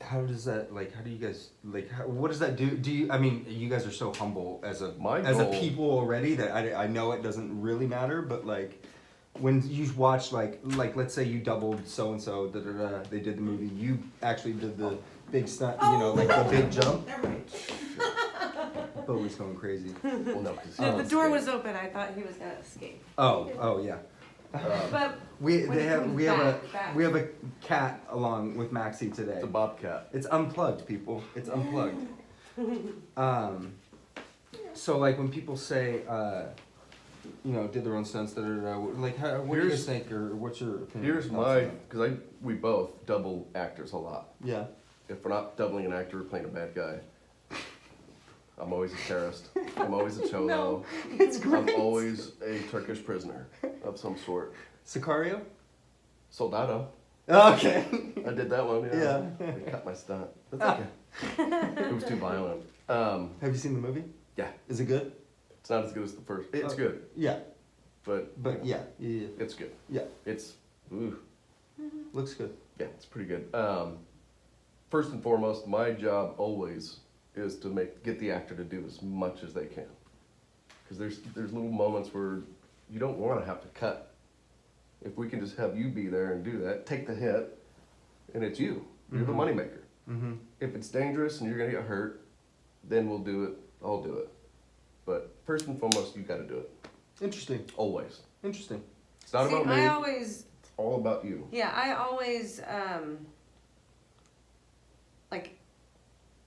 how does that like? How do you guys like? What does that do? Do you? I mean, you guys are so humble as a My as a goal- people already that I know it doesn't really matter, but like. When you watch like let's say you doubled so and so, they did the movie. You actually did the big stunt, you know, like the big jump. Never mind. Bo's going crazy. Well, no, 'cause No, he the door escaped. was open. I thought he was gonna escape. Oh yeah. But We when they he have comes we have back. a we have a cat along with Maxie today. It's a bobcat. It's unplugged, people. It's unplugged. So like when people say, you know, did their own stunts, like how, what do you guys think, or what's your opinion? Here's my, because we both double actors a lot. Yeah. If we're not doubling an actor, we're playing a bad guy. I'm always a terrorist. I'm always a cholo. No, it's great. I'm always a Turkish prisoner of some sort. Sicario? Soldado. Okay. I did that one. Yeah. They cut my stunt. That's okay. It was too violent. Have you seen the movie? Yeah. Is it good? It's not as good as the first. It's good, Yeah. but But yeah. it's good. Yeah. It's ooh, Looks good. yeah, it's pretty good. First and foremost, my job always is to get the actor to do as much as they can, because there's little moments where you don't want to have to cut. If we can just have you be there and do that, take the hit, and it's you. You're the moneymaker. Mm-hmm. If it's dangerous and you're gonna get hurt, then we'll do it. I'll do it. But first and foremost, you got to do it. Interesting. Always. Interesting. It's not see, about me. I always, It's all about you. yeah, I always, like,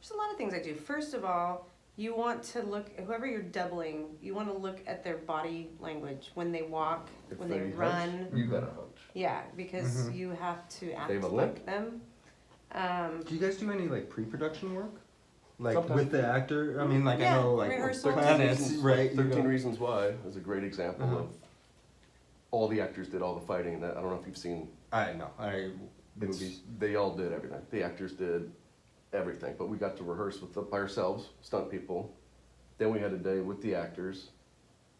there's a lot of things I do. First of all, you want to look, whoever you're doubling, you want to look at their body language when they walk, If when they hunch, run. you got to hunch. Yeah, because Mhm. you have to act They have a limp. like them. Do you guys do any like pre-production work? Like Sometimes. with the actor? I mean, like Yeah, I know like rehearsals. planets, right? you 13 know. Reasons Why is a great example Uh-huh. of all the actors did all the fighting. And that I don't know if you've seen. I know. It's, Movies. they all did everything. The actors did everything, but we got to rehearse by ourselves, stunt people. Then we had a day with the actors,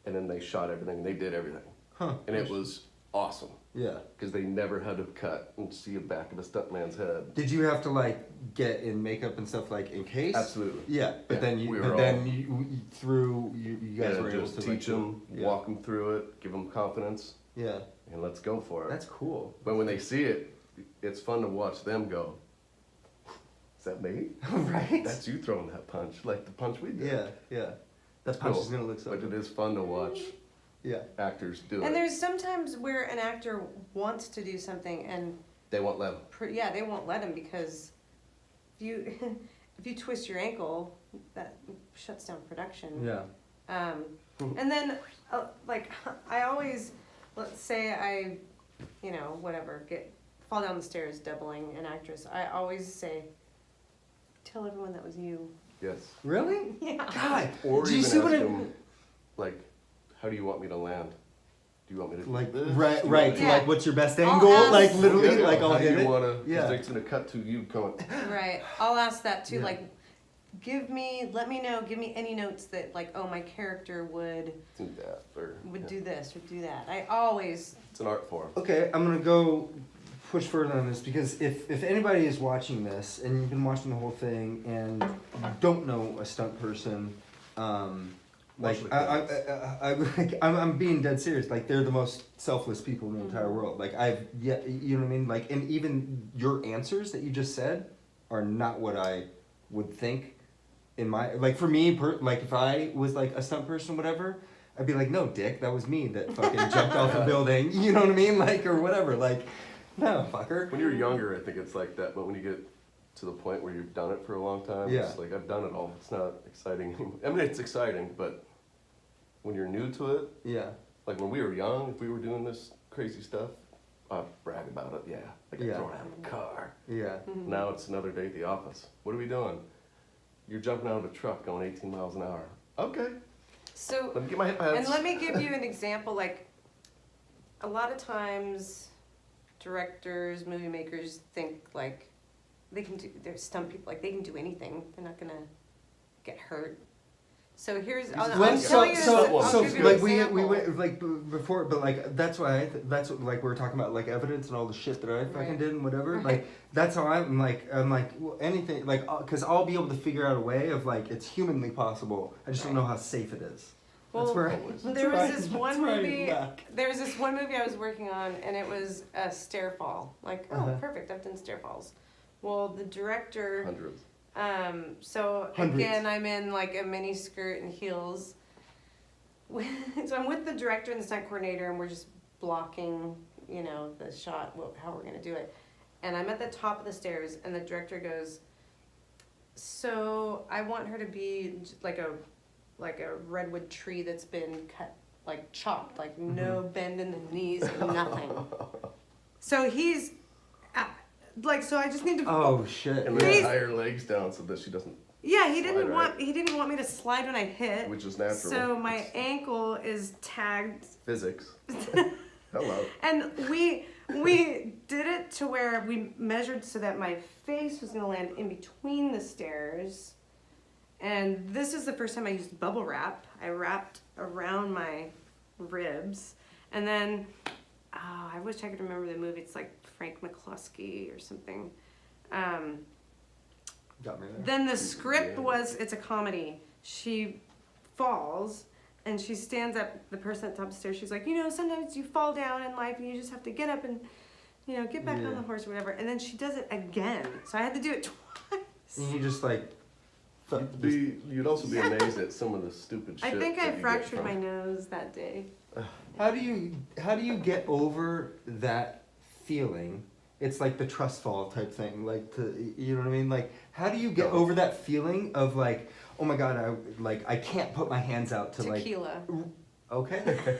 and then they shot everything. They did everything, Huh. and it was awesome Yeah. because they never had to cut and see the back of a stuntman's head. Did you have to like get in makeup and stuff like in case? Absolutely. Yeah, but Yeah, then you, we but were then all- you guys Yeah, were able just to like, teach them, yeah. walk them through it, give them confidence, Yeah, and let's go for it. that's cool. But when they see it, it's fun to watch them go, is that me? Right? That's you throwing that punch, like the punch we did. Yeah, yeah. That It's punch cool, is gonna look so but good. it is fun to watch Yeah. actors do And it. there's sometimes where an actor wants to do something and, They won't let them. yeah, they won't let him because if you, if you twist your ankle, that shuts down production. Yeah. And then, like, I always, let's say I, you know, whatever, fall down the stairs doubling an actress. I always say, tell everyone that was you. Yes. Really? Yeah. God. Or do you even see ask what it? them, like, how do you want me to land? Do you want me to Like do this? right, Do you right. want to me Yeah. Like, what's your best I'll angle? ask- Like to- literally, Yeah, like how I'll do hit you it. wanna, 'cause Yeah. it's gonna cut to you going, Right. I'll ask that too. Yeah. Like, let me know, give me any notes that, like, oh, my character would do that, or, yeah. do this or do that. I always, It's an art form. Okay, I'm gonna go push further on this because if anybody is watching this and you've been watching the whole thing and you don't know a stunt person, like Watch the I'm being dead serious. Like they're the most selfless people in the entire world. Like you know what I mean. Like and even your answers that you just said are not what I would think. In my like for me, like if I was like a stunt person, whatever. I'd be like, no, dick, that was me that fucking jumped off a building. You know what I mean? Like, or whatever. Like, no, fucker. When you're younger, I think it's like that, but when you get to the point where you've done it for a long time, Yeah. it's like, I've done it all. It's not exciting anymore. I mean, it's exciting, but when you're new to it, Yeah. like when we were young, if we were doing this crazy stuff, I'd brag about it, yeah. Like, Yeah. I'm throwing out of a car. Yeah. Now it's another day at the office. What are we doing? You're jumping out of a truck going 18 miles an hour. Okay, so, let me get my hip pads. and let me give you an example. Like, a lot of times, directors, movie makers think like they're stunt people. Like they can do anything. They're not gonna get hurt. So here's, When- I'll tell you so give you an like we example. went like before, but like that's why that's what, like we were talking about like evidence and all the shit that I fucking Right. did and whatever. Right. Like that's how I'm like well, anything like because I'll be able to figure out a way of like it's humanly possible. I just don't know how safe it is. Well, That's where there was this that's one where I movie. lack. There was this one movie I was working on, and it was a stair fall. Like, oh, Uh-huh. perfect! I've done stair falls. Well, the director. Hundreds. So Hundreds. again, I'm in like a mini skirt and heels. So I'm with the director and the stunt coordinator, and we're just blocking, you know, the shot, how we're gonna do it. And I'm at the top of the stairs, and the director goes, "So I want her to be like a redwood tree that's been cut, like chopped, like no bend in the knees, nothing." So he's like, so I just need to. Oh shit! And Please. then tie her legs down so that she doesn't, Yeah, he didn't Slide, want right? he didn't want me to slide when I hit. which is natural. So my It's ankle is tagged, physics. Hello. and we did it to where we measured so that my face was gonna land in between the stairs. And this is the first time I used bubble wrap. I wrapped around my ribs, and then I wish I could remember the movie. It's like Frank McCluskey or something. Got me there. Then the script was, it's a comedy. She falls and she stands up, the person at the top of the stairs, she's like, you know, sometimes you fall down in life and you just have to get up and, you know, get back on Yeah. the horse or whatever. And then she does it again. So I had to do it twice. And you just like. You'd also be amazed at some of the stupid shit. I think that I you get fractured from- my nose that day. How do you get over that feeling? It's like the trust fall type thing, like you know what I mean? Like how do you get over that feeling of like, oh my god, I can't put my hands out to Tequila. like. Okay.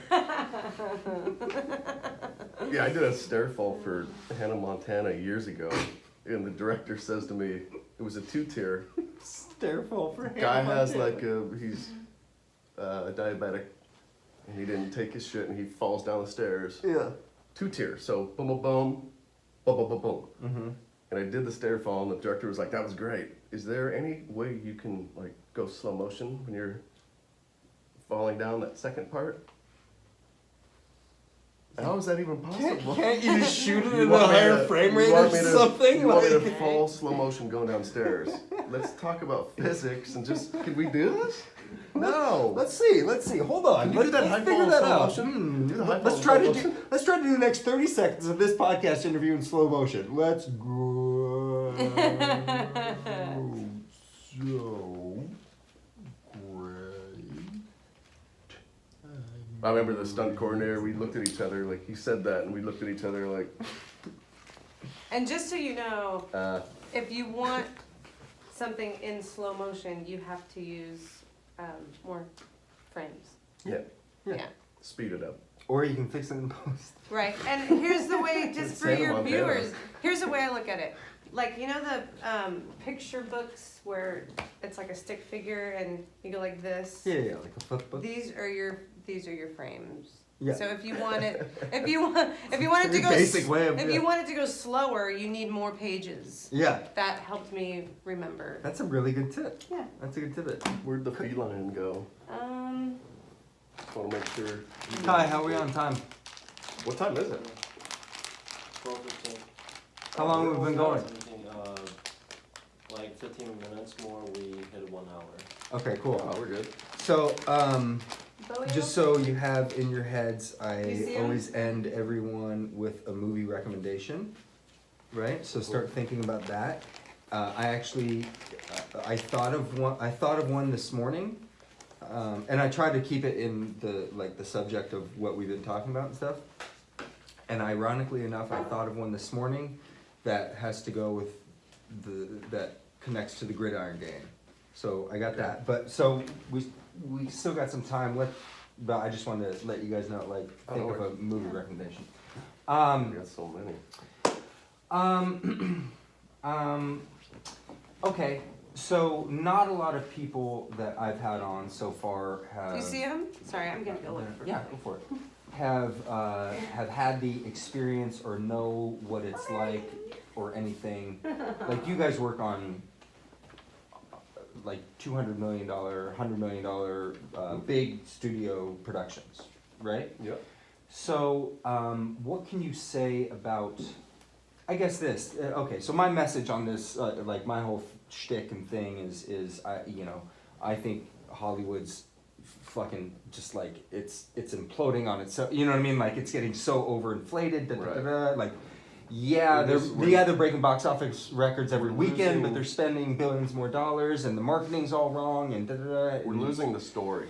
Yeah, I did a stair fall for Hannah Montana years ago, and the director says to me, it was a 2-tier. Stair fall for him. Guy has like he's diabetic, and he didn't take his shit, and he falls down the stairs. Yeah. 2-tier, so boom, boom, boom, boom, boom, boom, boom. Mm-hmm. And I did the stair fall, and the director was like, "That was great. Is there any way you can like go slow motion when you're falling down that second part?" How is that even possible? Can't you just shoot it You in a want me higher to- frame you rate want or me to- something? You want me to Like- fall slow motion going downstairs? Let's talk about physics and just, can we do this? No. Let's see. Hold on. Can you do that high Let's figure fall in that slow out. motion? Do the high Let's fall try in to slow do. motion. Let's try to do the next 30 seconds of this podcast interview in slow motion. Let's go. So great. I remember the stunt coordinator, we looked at each other, like, he said that, and we looked at each other like, And just so you know, if you want something in slow motion, you have to use more frames. yeah, Yeah. speed it up. Or you can fix it in post. Right, and here's the way, just for Santa your Montana. viewers, here's the way I look at it. Like, you know the picture books where it's like a stick figure and you go like this? Yeah, like a flip book. These are your frames. Yeah. So if you want it, if you want it to Very go, basic way of- if yeah. you want it to go slower, you need more pages. Yeah, That helped me remember. that's a really good tip. Yeah. That's a good tip. Where'd the feline go? Just wanna make sure. Ty, how are we on time? What time is it? 12:15. How long have we been going? Like 15 minutes more, we hit 1 hour. Okay, cool. Oh, we're good. So, Bowie just so you have in your heads, You I see 'em? always end everyone with a movie recommendation, right? So start thinking about that. I actually, I thought of one this morning, and I tried to keep it in the subject of what we've been talking about and stuff. And ironically enough, I thought of one this morning that has to go with that connects to the gridiron game. So I got that, but so we still got some time left, but I just wanted to let you guys know, like, Oh, think no of a worries. movie recommendation. We got so many. Okay, so not a lot of people that I've had on so far have. Do you see him? Sorry, I'm gonna go look for him. Yeah, go for it. Have had the experience or know what it's like or anything. Like you guys work on like $200 million, $100 million big studio productions, right? Yep. So, what can you say about, I guess this, okay, so my message on this, like my whole shtick and thing is I think Hollywood's fucking just like, it's imploding on itself, you know what I mean? Like, it's getting so overinflated, like, yeah, they're breaking box office records every weekend, but they're spending billions more dollars, and the marketing's all wrong, and We're losing the story.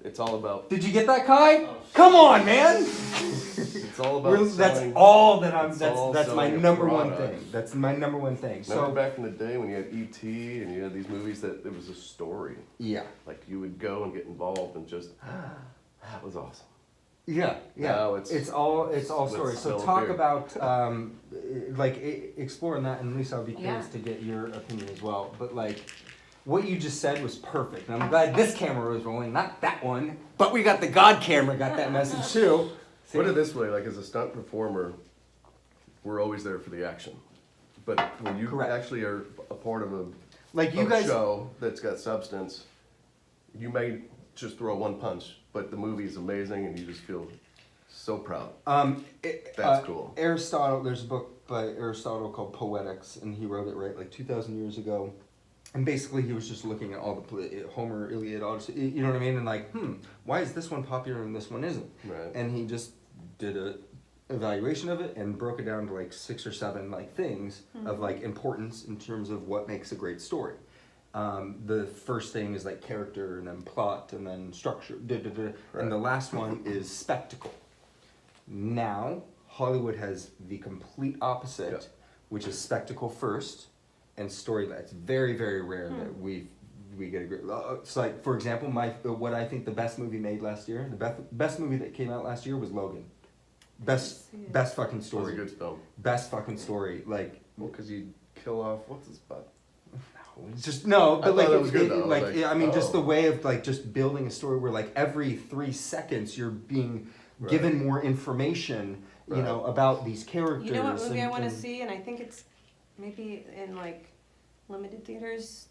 It's all about. Did you get that, Kai? Come on, man! It's all about. That's selling, all that I'm. it's all That's my selling a number one product. thing. That's my number one thing. Remember So back in the day when you had E.T. and you had these movies that it was a story. yeah, Like you would go and get involved and just that was awesome. yeah. Now It's all stories. So sell talk beer. about exploring that, and Lisa, I'll be curious Yeah. to get your opinion as well. But like, what you just said was perfect, and I'm glad this camera was rolling, not that one. But we got the God camera, got that message too. See? Put it this way, like as a stunt performer, we're always there for the action. But when you Correct. actually are a part of a Like you of a guys. show that's got substance, you may just throw one punch, but the movie is amazing and you just feel so proud. That's cool. Aristotle, there's a book by Aristotle called Poetics, and he wrote it right like 2,000 years ago. And basically, he was just looking at all the Homer, Iliad, Odyssey, you know what I mean? And like, why is this one popular and this one isn't? Right. And he just did a evaluation of it and broke it down to like 6 or 7 like things of like importance in terms of what makes a great story. The first thing is like character, and then plot, and then structure. And the last one is spectacle. Now, Hollywood has the complete opposite, which is spectacle first and story. It's very, very rare that we get a great. It's like, for example, what I think the best movie made last year, the best movie that came out last year was Logan. Best fucking It was story. a good film. Best fucking story. Like, Well, because you kill off what's his butt. it's just no, but I like, thought that was good, though. like, Like, I mean, just the oh. way of like just building a story where like every 3 seconds you're being given more information, you know, about these characters. You know what movie I want to and- see, and I think it's maybe in like limited theaters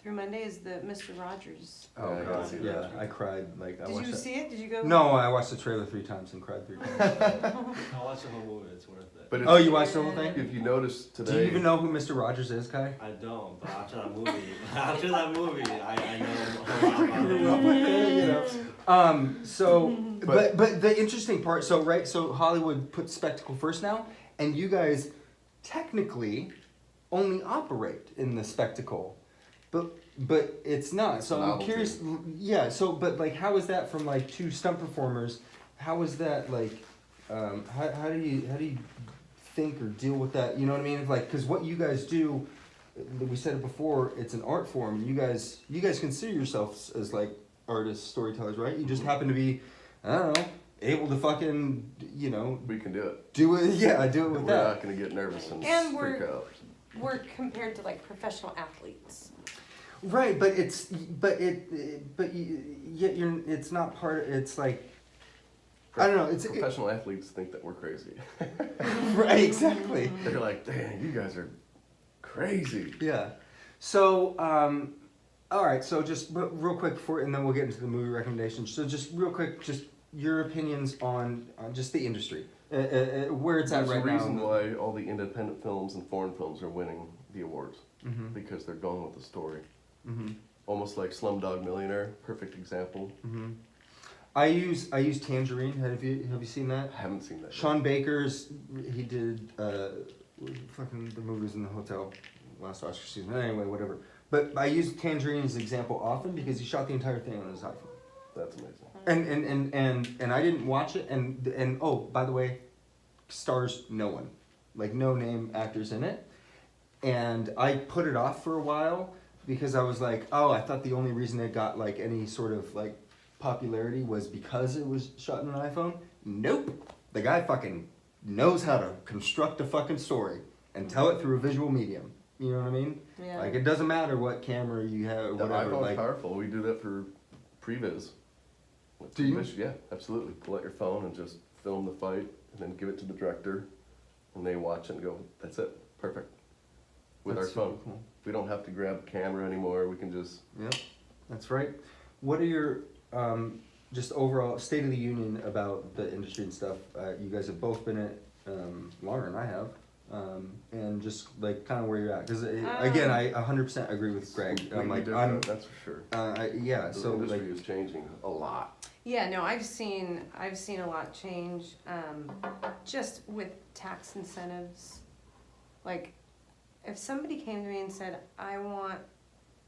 through Monday, is the Mr. Rogers. Oh Yeah, I god, can see yeah, that. I cried like I Did watched you that. see it? Did you go? No, I watched the trailer 3 times and cried 3 times. I watched the whole movie, it's worth it. But Oh, you watched the whole thing? if you notice today, Do you even know who Mr. Rogers is, Kai? I don't, but after that movie, I know a lot about it. You know. So, but the interesting part, so Hollywood puts spectacle first now, and you guys technically only operate in the spectacle, but it's not. So I'm Novelty. curious, yeah. So, but like, how is that from like 2 stunt performers? How is that like? How do you think or deal with that? You know what I mean? Like, because what you guys do, we said it before, it's an art form. You guys consider yourselves as like artists, storytellers, right? You just happen to be, I don't know, able to fucking, you know, we can do it. do it. Yeah, do it with We're that. not going to get nervous and we're- freak out. We're compared to like professional athletes. Right, but it's it's not part. It's like, I don't know. It's Professional athletes think that we're crazy. right, exactly. They're like, "Damn, you guys are crazy." Yeah. So, all right. So just real quick before, and then we'll get into the movie recommendations. So just real quick, just your opinions on just the industry, where it's at There's right a reason now. why all the independent films and foreign films are winning the awards Mm-hmm. because they're going with the story. Mm-hmm. Almost like Slumdog Millionaire, perfect example. Mm-hmm. I use Tangerine. Have you seen that? I haven't seen that. yet. Sean Baker's. He did fucking the movies in the hotel last Oscar season. Anyway, whatever. But I use Tangerine as an example often because he shot the entire thing on his iPhone. That's amazing. And I didn't watch it, and oh, by the way, stars no one, like no name actors in it, and I put it off for a while because I was like, oh, I thought the only reason it got like any sort of like popularity was because it was shot on an iPhone. Nope, the guy fucking knows how to construct a fucking story and tell it through a visual medium. You know what I mean? Yeah. Like it doesn't matter what camera you have or The whatever. iPhone's Like, powerful. We do that for previs. With Do you? permission. Yeah, absolutely. Pull out your phone and just film the fight, and then give it to the director, and they watch it and go, "That's it, perfect." With that's our phone. super cool. We don't have to grab a camera anymore. We can just. Yep, that's right. What are your just overall state of the union about the industry and stuff? You guys have both been in it longer than I have, and just like kind of where you're at. Because again, I 100% agree with Greg. I'm like, that's for sure. Yeah. The So industry like, is changing a lot. Yeah, no, I've seen a lot change, just with tax incentives. Like, if somebody came to me and said, I want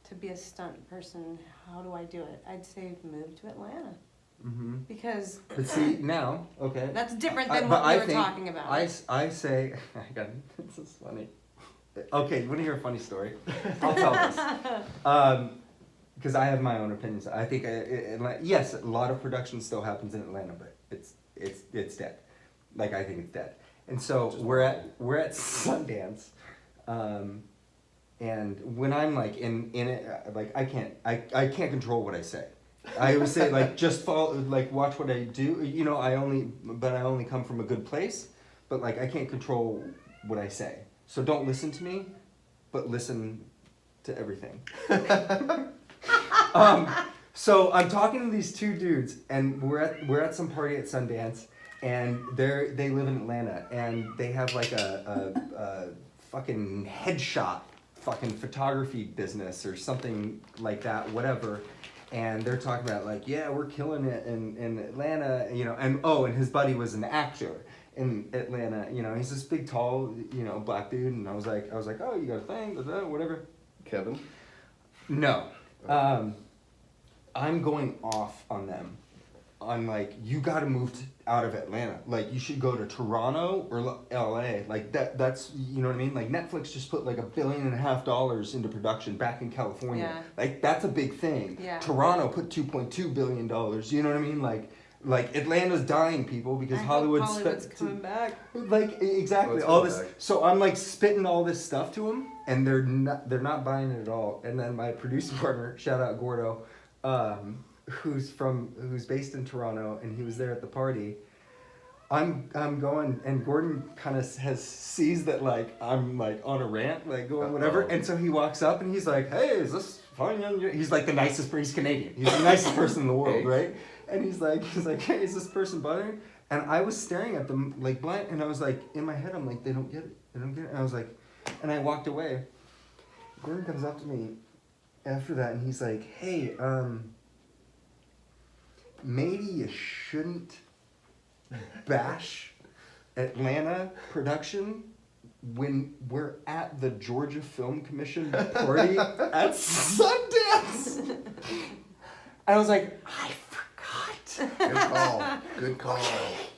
to be a stunt person, how do I do it? I'd say move to Atlanta. mm-hmm. Because But see now, okay. that's different than but what we I were think- talking about. I say, this is funny. Okay, you want to hear a funny story? I'll tell this. Because I have my own opinions. I think, yes, a lot of production still happens in Atlanta, but it's dead. Like, I think it's dead. And so we're at Sundance, and when I'm like in it, like I can't control what I say. I always say like just follow, like watch what I do. You know, I only come from a good place, but like I can't control what I say. So don't listen to me, but listen to everything. So I'm talking to these two dudes, and we're at some party at Sundance, and they live in Atlanta, and they have like a fucking headshot fucking photography business or something like that, whatever. And they're talking about like, yeah, we're killing it in Atlanta, you know, and his buddy was an actor in Atlanta, you know, he's this big, tall, you know, black dude, and I was like, oh, you got a thing, whatever. Kevin? No. I'm going off on them. I'm like, you gotta move out of Atlanta. Like, you should go to Toronto or LA. Like, that's, you know what I mean? Like, Netflix just put like $1.5 billion into production back in California. Yeah. Like, that's a big thing. Yeah. Toronto put $2.2 billion. You know what I mean? Like Atlanta's dying, people, because Hollywood's coming back. Like, exactly, Let's all go this. back. So I'm like spitting all this stuff to them, and they're not buying it at all. And then my producer partner, shout out Gordo, who's based in Toronto, and he was there at the party. I'm going, and Gordon kind of sees that like I'm like on a rant, like going whatever, and so he walks up and he's like, "Hey, is this fine?" He's like the nicest. He's Canadian. He's the nicest person in the world, right? And he's like, "Hey, is this person bothering?" And I was staring at them like blind, and I was like, in my head, I'm like, they don't get it. And I was like, and I walked away. Gordon comes up to me after that, and he's like, "Hey, maybe you shouldn't bash Atlanta production when we're at the Georgia Film Commission party at Sundance." And I was like, I forgot. Good call.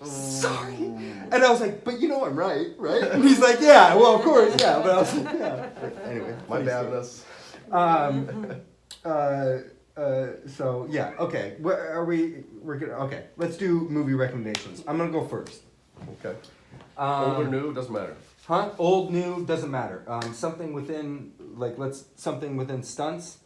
Sorry. And I was like, but you know I'm right? And he's like, yeah, well, of course, yeah. But I was like, yeah. But anyway. My badness. So yeah, okay. We're gonna, okay. Let's do movie recommendations. I'm gonna go first. Okay. Old or new, doesn't matter. Huh? Old, new, doesn't matter. Something within something within stunts.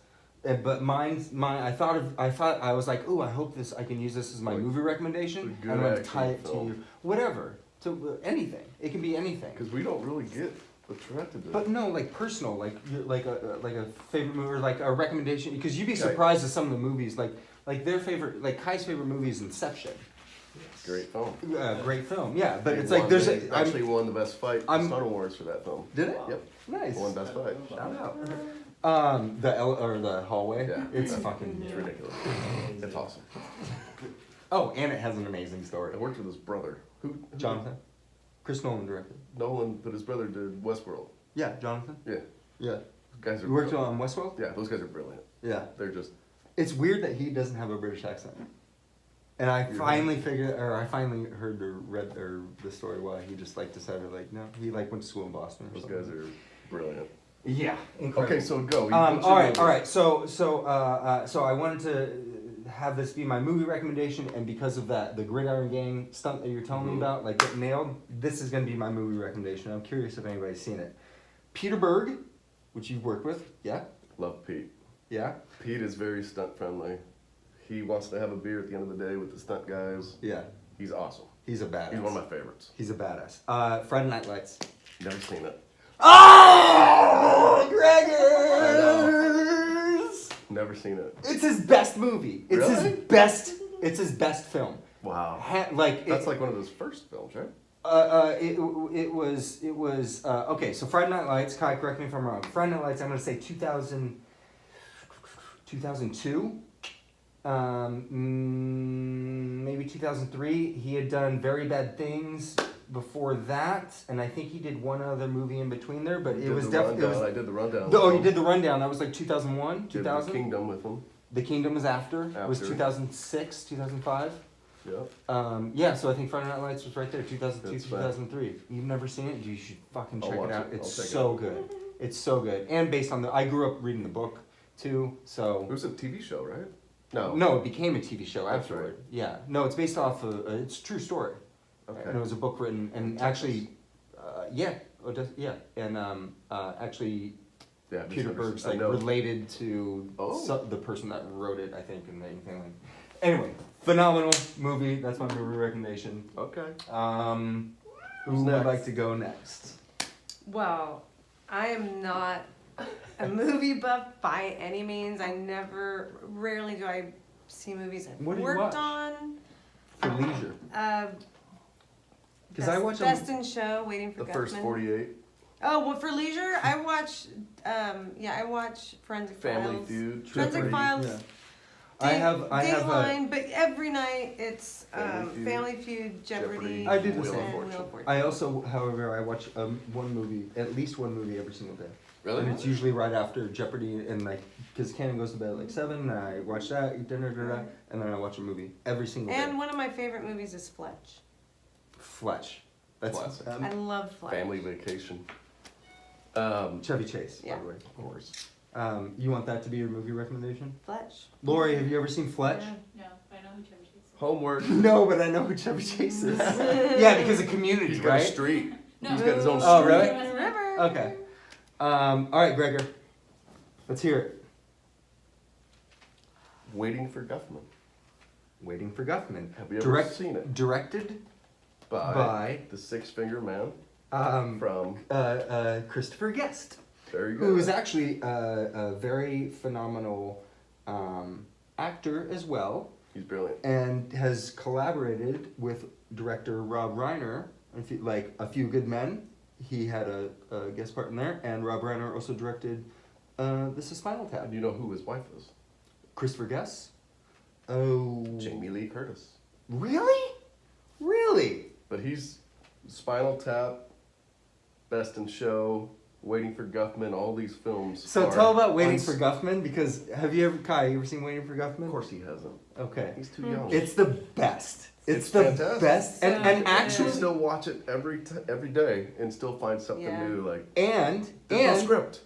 But I thought I was like, ooh, I hope I can use this as my Like movie recommendation. a good I'm gonna action tie it to film. you, whatever, to anything. It can be anything. Because we don't really get attracted to But no, like personal, like like a favorite movie or like a recommendation. Because you'd be Okay. surprised at some of the movies, like their favorite, like Kai's favorite movie is Inception. Great film. Great film, yeah. But They it's like won- there's they a actually won the best fight I'm- Stunt Awards for that film. did it? Yep. Nice. Won best fight. Shout out. The hallway. Yeah. It's fucking. It's ridiculous. It's awesome. Oh, and it has an amazing I story. worked with his brother. Who? Jonathan, Chris Nolan directed. Nolan, but his brother did Westworld. Yeah, Jonathan. Yeah. Yeah. Those guys are You worked brilliant. on Westworld. Yeah, those guys are brilliant. Yeah. They're just. It's weird that he doesn't have a British accent. And I You're finally heard or read the story why he just like decided like no, he like went to school in Boston. Or Those something. guys are brilliant. Yeah, incredible. Okay, so go. All right. So I wanted to have this be my movie recommendation, and because of that, the Gridiron Gang stunt that you're telling me about, like get nailed. This is gonna be my movie recommendation. I'm curious if anybody's seen it. Peter Berg, which you've worked with, yeah, Love Pete. yeah, Pete is very stunt friendly. He wants to have a beer at the end of the day with the stunt guys. yeah. He's awesome. He's a badass. He's one of my favorites. He's a badass. Friday Night Lights. Never seen it. Oh, Gregor's! Never seen it. It's his best movie. It's Really? his best. It's his best film. Wow. That's like one of those first films, right? It was okay. So Friday Night Lights. Kai, correct me if I'm wrong. Friday Night Lights. I'm gonna say 2002. Maybe 2003. He had done Very Bad Things before that, and I think he did one other movie in between there. But it was definitely. I did the rundown. Oh, you did the rundown. That was like 2001, Did 2000. the Kingdom with him. The Kingdom was after. It was After. 2006, 2005. Yep. Yeah, so I think Friday Night Lights was right there, 2002, That's fine. 2003. You've never seen it? You should fucking I'll check watch it out. it. It's I'll check it so out. good. It's so good. And based on I grew up reading the book too, It so. was a TV show, right? No. No, it became a TV show That's afterward. right. Yeah. No, it's based off of, it's a true story. Okay. And it was a book written, and Texas. actually, yeah, and actually, Yeah, I've just Peter never Berg's seen- I like know. related to Oh. the person that wrote it, I think, and anything like. Anyway, phenomenal movie. That's my movie recommendation. Okay. Who would next? like to go next? Well, I am not a movie buff by any means. Rarely do I see movies I've What do you worked watch? on. For leisure. Because I watch Best in Show, Waiting for The first Guffman. 48. Oh, well, for leisure, I watch, I watch Forensic Family Files. Feud. Forensic Jeopardy. Files. Yeah. I have a. Dateline, but every night it's Family Feud, Family Feud, Jeopardy, I do the Wheel of same. and Fortune. Wheel of Fortune. I also, however, I watch at least one movie every single day. Really? And it's usually right after Jeopardy, and because Cannon goes to bed at like 7, and I watch that, eat dinner, and then I watch a movie every single day. And one of my favorite movies is Fletch. Fletch. That's Classic. I love Fletch. Family Vacation. Chevy Chase, Yeah. by the way. Of course. You want that to be your movie recommendation? Fletch. Lori, have you ever seen Fletch? No, but I know who Chevy Chase is. Homework. No, but I know who Chevy Chase is. Yeah, because of Community, He's got right? a street. No. He's got his own Oh, street. really? River. Okay. All right, Gregor. Let's hear it. Waiting for Guffman. Waiting for Guffman. Have you ever seen it? Directed By the Six Finger Man from. Christopher Guest, There you go. who is actually a very phenomenal actor as well, He's brilliant. and has collaborated with director Rob Reiner. Like A Few Good Men, he had a guest part in there, and Rob Reiner also directed This Is Spinal And Tap. you know who his wife is? Christopher Guest? Oh. Jamie Lee Curtis. Really? Really? But he's Spinal Tap, Best in Show, Waiting for Guffman, all these films. So are tell about Waiting uns- for Guffman, because Kai, you ever seen Waiting for Guffman? Of course he hasn't. Okay. He's too young. It's the best. It's It's the fantastic. best. And So and good. I actually still watch it every day and still find something Yeah. new. Like and there's no script.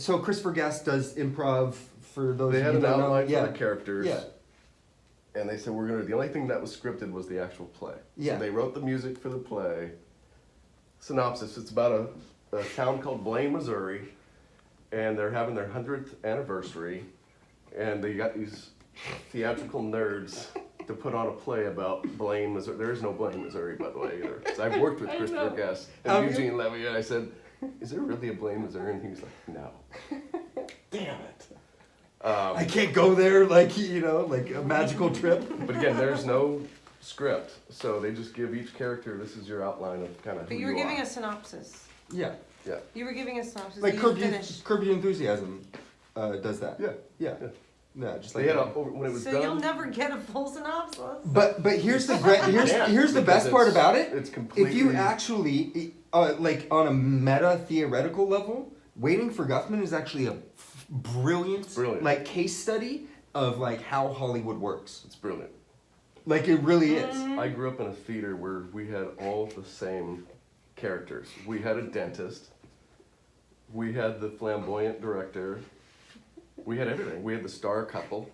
So Christopher Guest does improv for those They of had you an who don't know. outline Yeah. for the characters. Yeah. And they said the only thing that was scripted was the actual play. Yeah. So they wrote the music for the play. Synopsis: it's about a town called Blaine, Missouri, and they're having their 100th anniversary, and they got these theatrical nerds to put on a play about Blaine, Missouri. There is no Blaine, Missouri, by the way, either. 'Cause I've worked with I Christopher know. Guest Have and you? Eugene Levy, and I said, "Is there really a Blaine, Missouri?" And he was like, "No." Damn it. I can't go there like like a magical trip. But again, there's no script, so they just give each character, this is your outline of kind of who But you you were giving are. a synopsis. Yeah. Yeah. You were giving a synopsis. Like but Curb you Your, finished. Curb Your Enthusiasm does that. Yeah. Yeah. Yeah. Yeah, just They like had that. when it was So done. you'll never get a full synopsis. But here's the great here's Yeah, here's the because best part it's- about it. It's completely. If you actually like on a meta theoretical level, Waiting for Guffman is actually a brilliant like case study of like how Hollywood works. It's brilliant. Like it really is. Mm-hmm. I grew up in a theater where we had all the same characters. We had a dentist. We had the flamboyant director. We had everything. We had the star couple.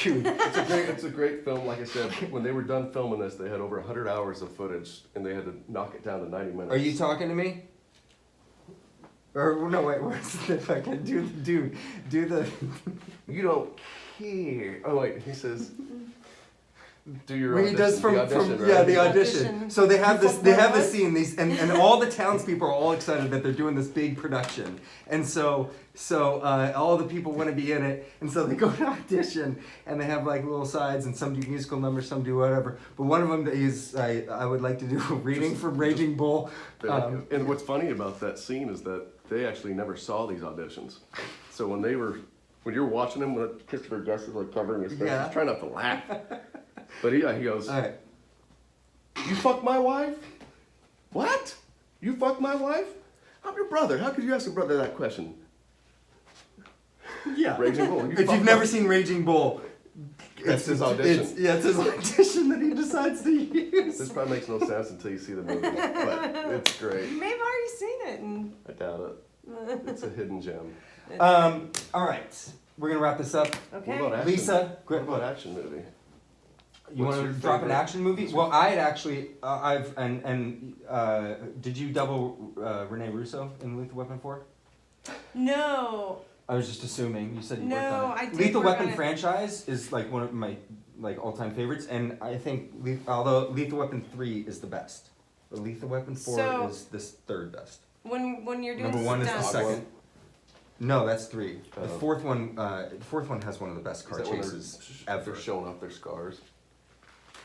Dude. It's a great film. Like I said, when they were done filming this, they had over 100 hours of footage, and they had to knock it down to 90 minutes. Are you talking to me? Or no wait, where's the fucking do the You don't care. Oh wait, he says. Do your When he does audition, the audition, right? yeah, the Audition. audition. So they have this What? scene, and all the townspeople are all excited that they're doing this big production, and so all the people want to be in it, and so they go to audition, and they have like little sides, and some do musical numbers, some do whatever. But one of them is I would like to do a reading from Raging Bull. And what's funny about that scene is that they actually never saw these auditions. So when you're watching him, when Christopher Guest is like covering his face, Yeah. he's trying not to laugh. But he goes, All right. "You fuck my wife? What? You fuck my wife? I'm your brother. How could you ask a brother that question?" Yeah. Raging Bull. You If fuck you've never my- seen Raging Bull, That's his audition. It's his audition that he decides to use. This probably makes no sense until you see the movie, but it's great. You may have already seen it. And I doubt it. It's a hidden gem. All right, we're gonna wrap this up. okay. What about action? Lisa, What about action movie? You What's want your to drop an favorite? action movie? Well, I had actually, did you double Rene Russo in Lethal Weapon 4? No. I was just assuming. You said you worked No, on it. I did Lethal work Weapon on it. franchise is like one of my all-time favorites, and I think although Lethal Weapon 3 is the best, but Lethal Weapon 4 So- is the third best. When you're doing Number 1 is the stunts, second. No, that's 3. The Oh. fourth one has one of the best Is car that when chases they're ever. showing off their scars?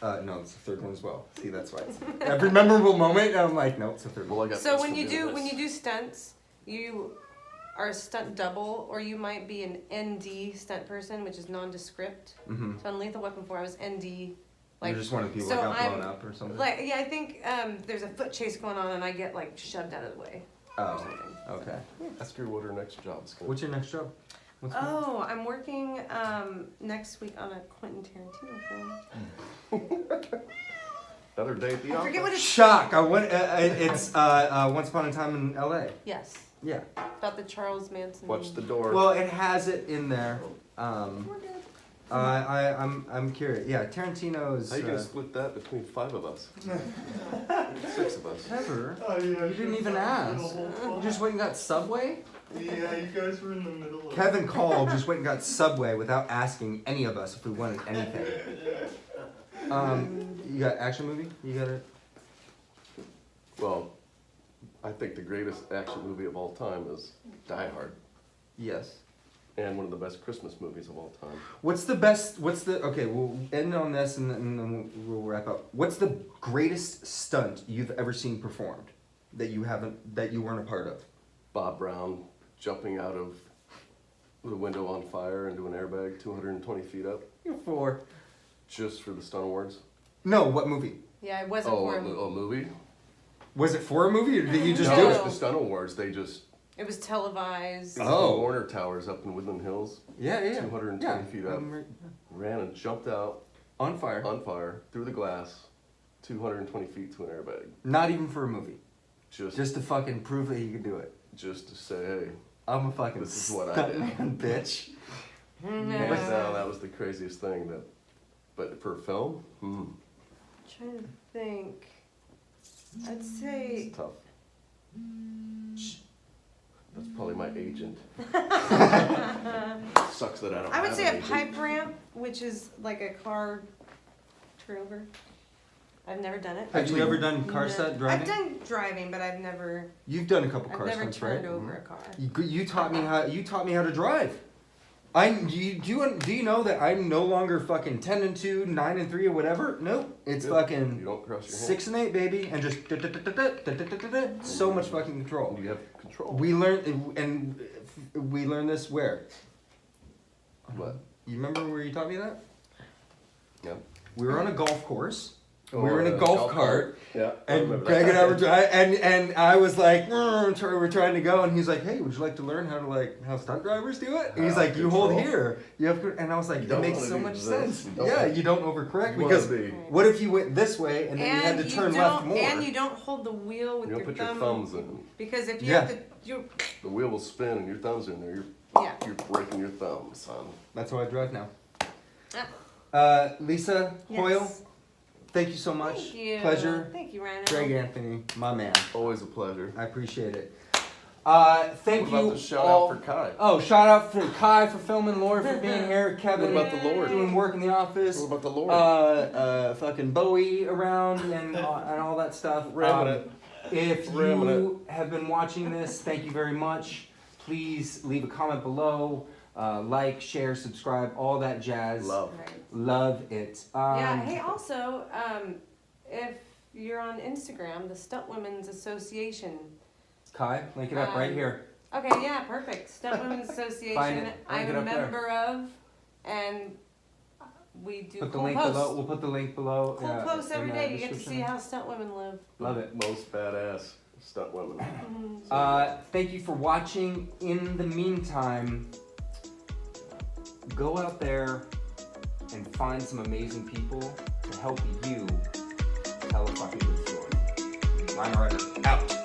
No, it's the third one as well. See, that's why. Every memorable moment, I'm like, nope, it's the third one. Well, I got So this when from you doing do this. stunts, you are a stunt double, or you might be an ND stunt person, which is nondescript. Mm-hmm. So on Lethal Weapon 4, I was ND. You're just one of the people so that got blown I'm- up or something? Like, yeah, I think there's a foot chase going on, and I get like shoved out of the way. Or Oh, something. okay. Ask her what her next job's gonna What's your next job? What's Oh, I'm working next week on a Quentin Tarantino film. Another day at the I office. forget what it's. Shock! It's Once Upon a Time in L.A. Yes, Yeah. about the Charles Manson. Watch the door. Well, it has it in there. We're good. I'm curious. Yeah, Tarantino's. How you gonna split that between 5 of us? 6 of us. Trevor, Oh, yeah, you didn't even ask. You just went and got Subway? Yeah, you guys were in the middle of Kevin called, just went and got Subway without asking any of us if we wanted anything. You got action movie? You got it? Well, I think the greatest action movie of all time is Die Hard, Yes. and one of the best Christmas movies of all time. Okay, we'll end on this and then we'll wrap up. What's the greatest stunt you've ever seen performed that you weren't a part of? Bob Brown jumping out of the window on fire into an airbag 220 feet up, For? just for the Stunt Awards. No, what movie? Yeah, it wasn't for him. A movie? Was it for a movie or did you just No, do it's it? the Stunt Awards. They just It was televised. Oh. the Warner Towers up in Woodland Hills, Yeah, yeah. 220 feet up. ran and jumped out On fire. on fire through the glass, 220 feet to an airbag, Not even for a movie. just Just to fucking prove that you could do it. to say, hey. I'm a fucking This is what I did. stuntman, bitch. Hands down, that was the craziest thing. But for film, Trying to think. I'd say it's tough. That's probably my agent. Sucks that I don't. I would have say an a agent. pipe ramp, which is like a car turnover. I've never done it. Have you ever done car No. set driving? I've done driving, but I've never You've done a couple I've car never stunts, right? turned over a car. You taught me how to drive. Do you know that I'm no longer fucking 10 and 2, 9 and 3 or whatever? Nope. It's You fucking don't cross your hands. 6 and 8, baby, and just so much fucking control. You have control. We learned this where? What? You remember where you taught me that? Yeah. We were on a golf course. Oh, we were in a golf cart. Yeah. I And remember Greg that. and I were driving, and I was like, we're trying to go, and he's like, hey, would you like to learn how stunt drivers do it? And he's like, you hold Control. here, you have, and I was like, You it don't makes wanna so do much this. sense. You don't Yeah, wanna- you don't overcorrect You wanna because be- what if you went this way and then you had to turn left more? And you don't hold the wheel with You don't your put your thumb. thumbs in. Because if you Yeah. have to, you The wheel will spin and your thumbs are in there. yeah. You're breaking your thumbs, son. That's how I drive now. Ah. Lisa Yes. Hoyle, thank you so much. Thank you. Pleasure. Thank you, Rhino. Greg Anthony, my man. Always a pleasure. I appreciate it. Thank What you about the shout all. out for Kai? Oh, shout out for Kai for filming, Laura for being here, Kevin What about the Lord? doing work in the office. What about the Lord? Fucking Bowie around and all that stuff. Ramming it. If Ramming you have been watching this, thank you very much. Please leave a comment below, like, share, subscribe, all that jazz. Love. Right. Love it. Yeah. Hey, also, if you're on Instagram, the STUNTWOMAN's Association. Kai, link it up right here. Okay, yeah, perfect. STUNTWOMAN's Association. Find it. Link I'm it a up there. member of, and we do Put the cool link posts. below. We'll put the link below. Cool posts in every the day. You get to see description. how stunt women live. Love it. Most badass stunt women. Thank you for watching. In the meantime, go out there and find some amazing people to help you tell a fucking good story. RynoRyder out.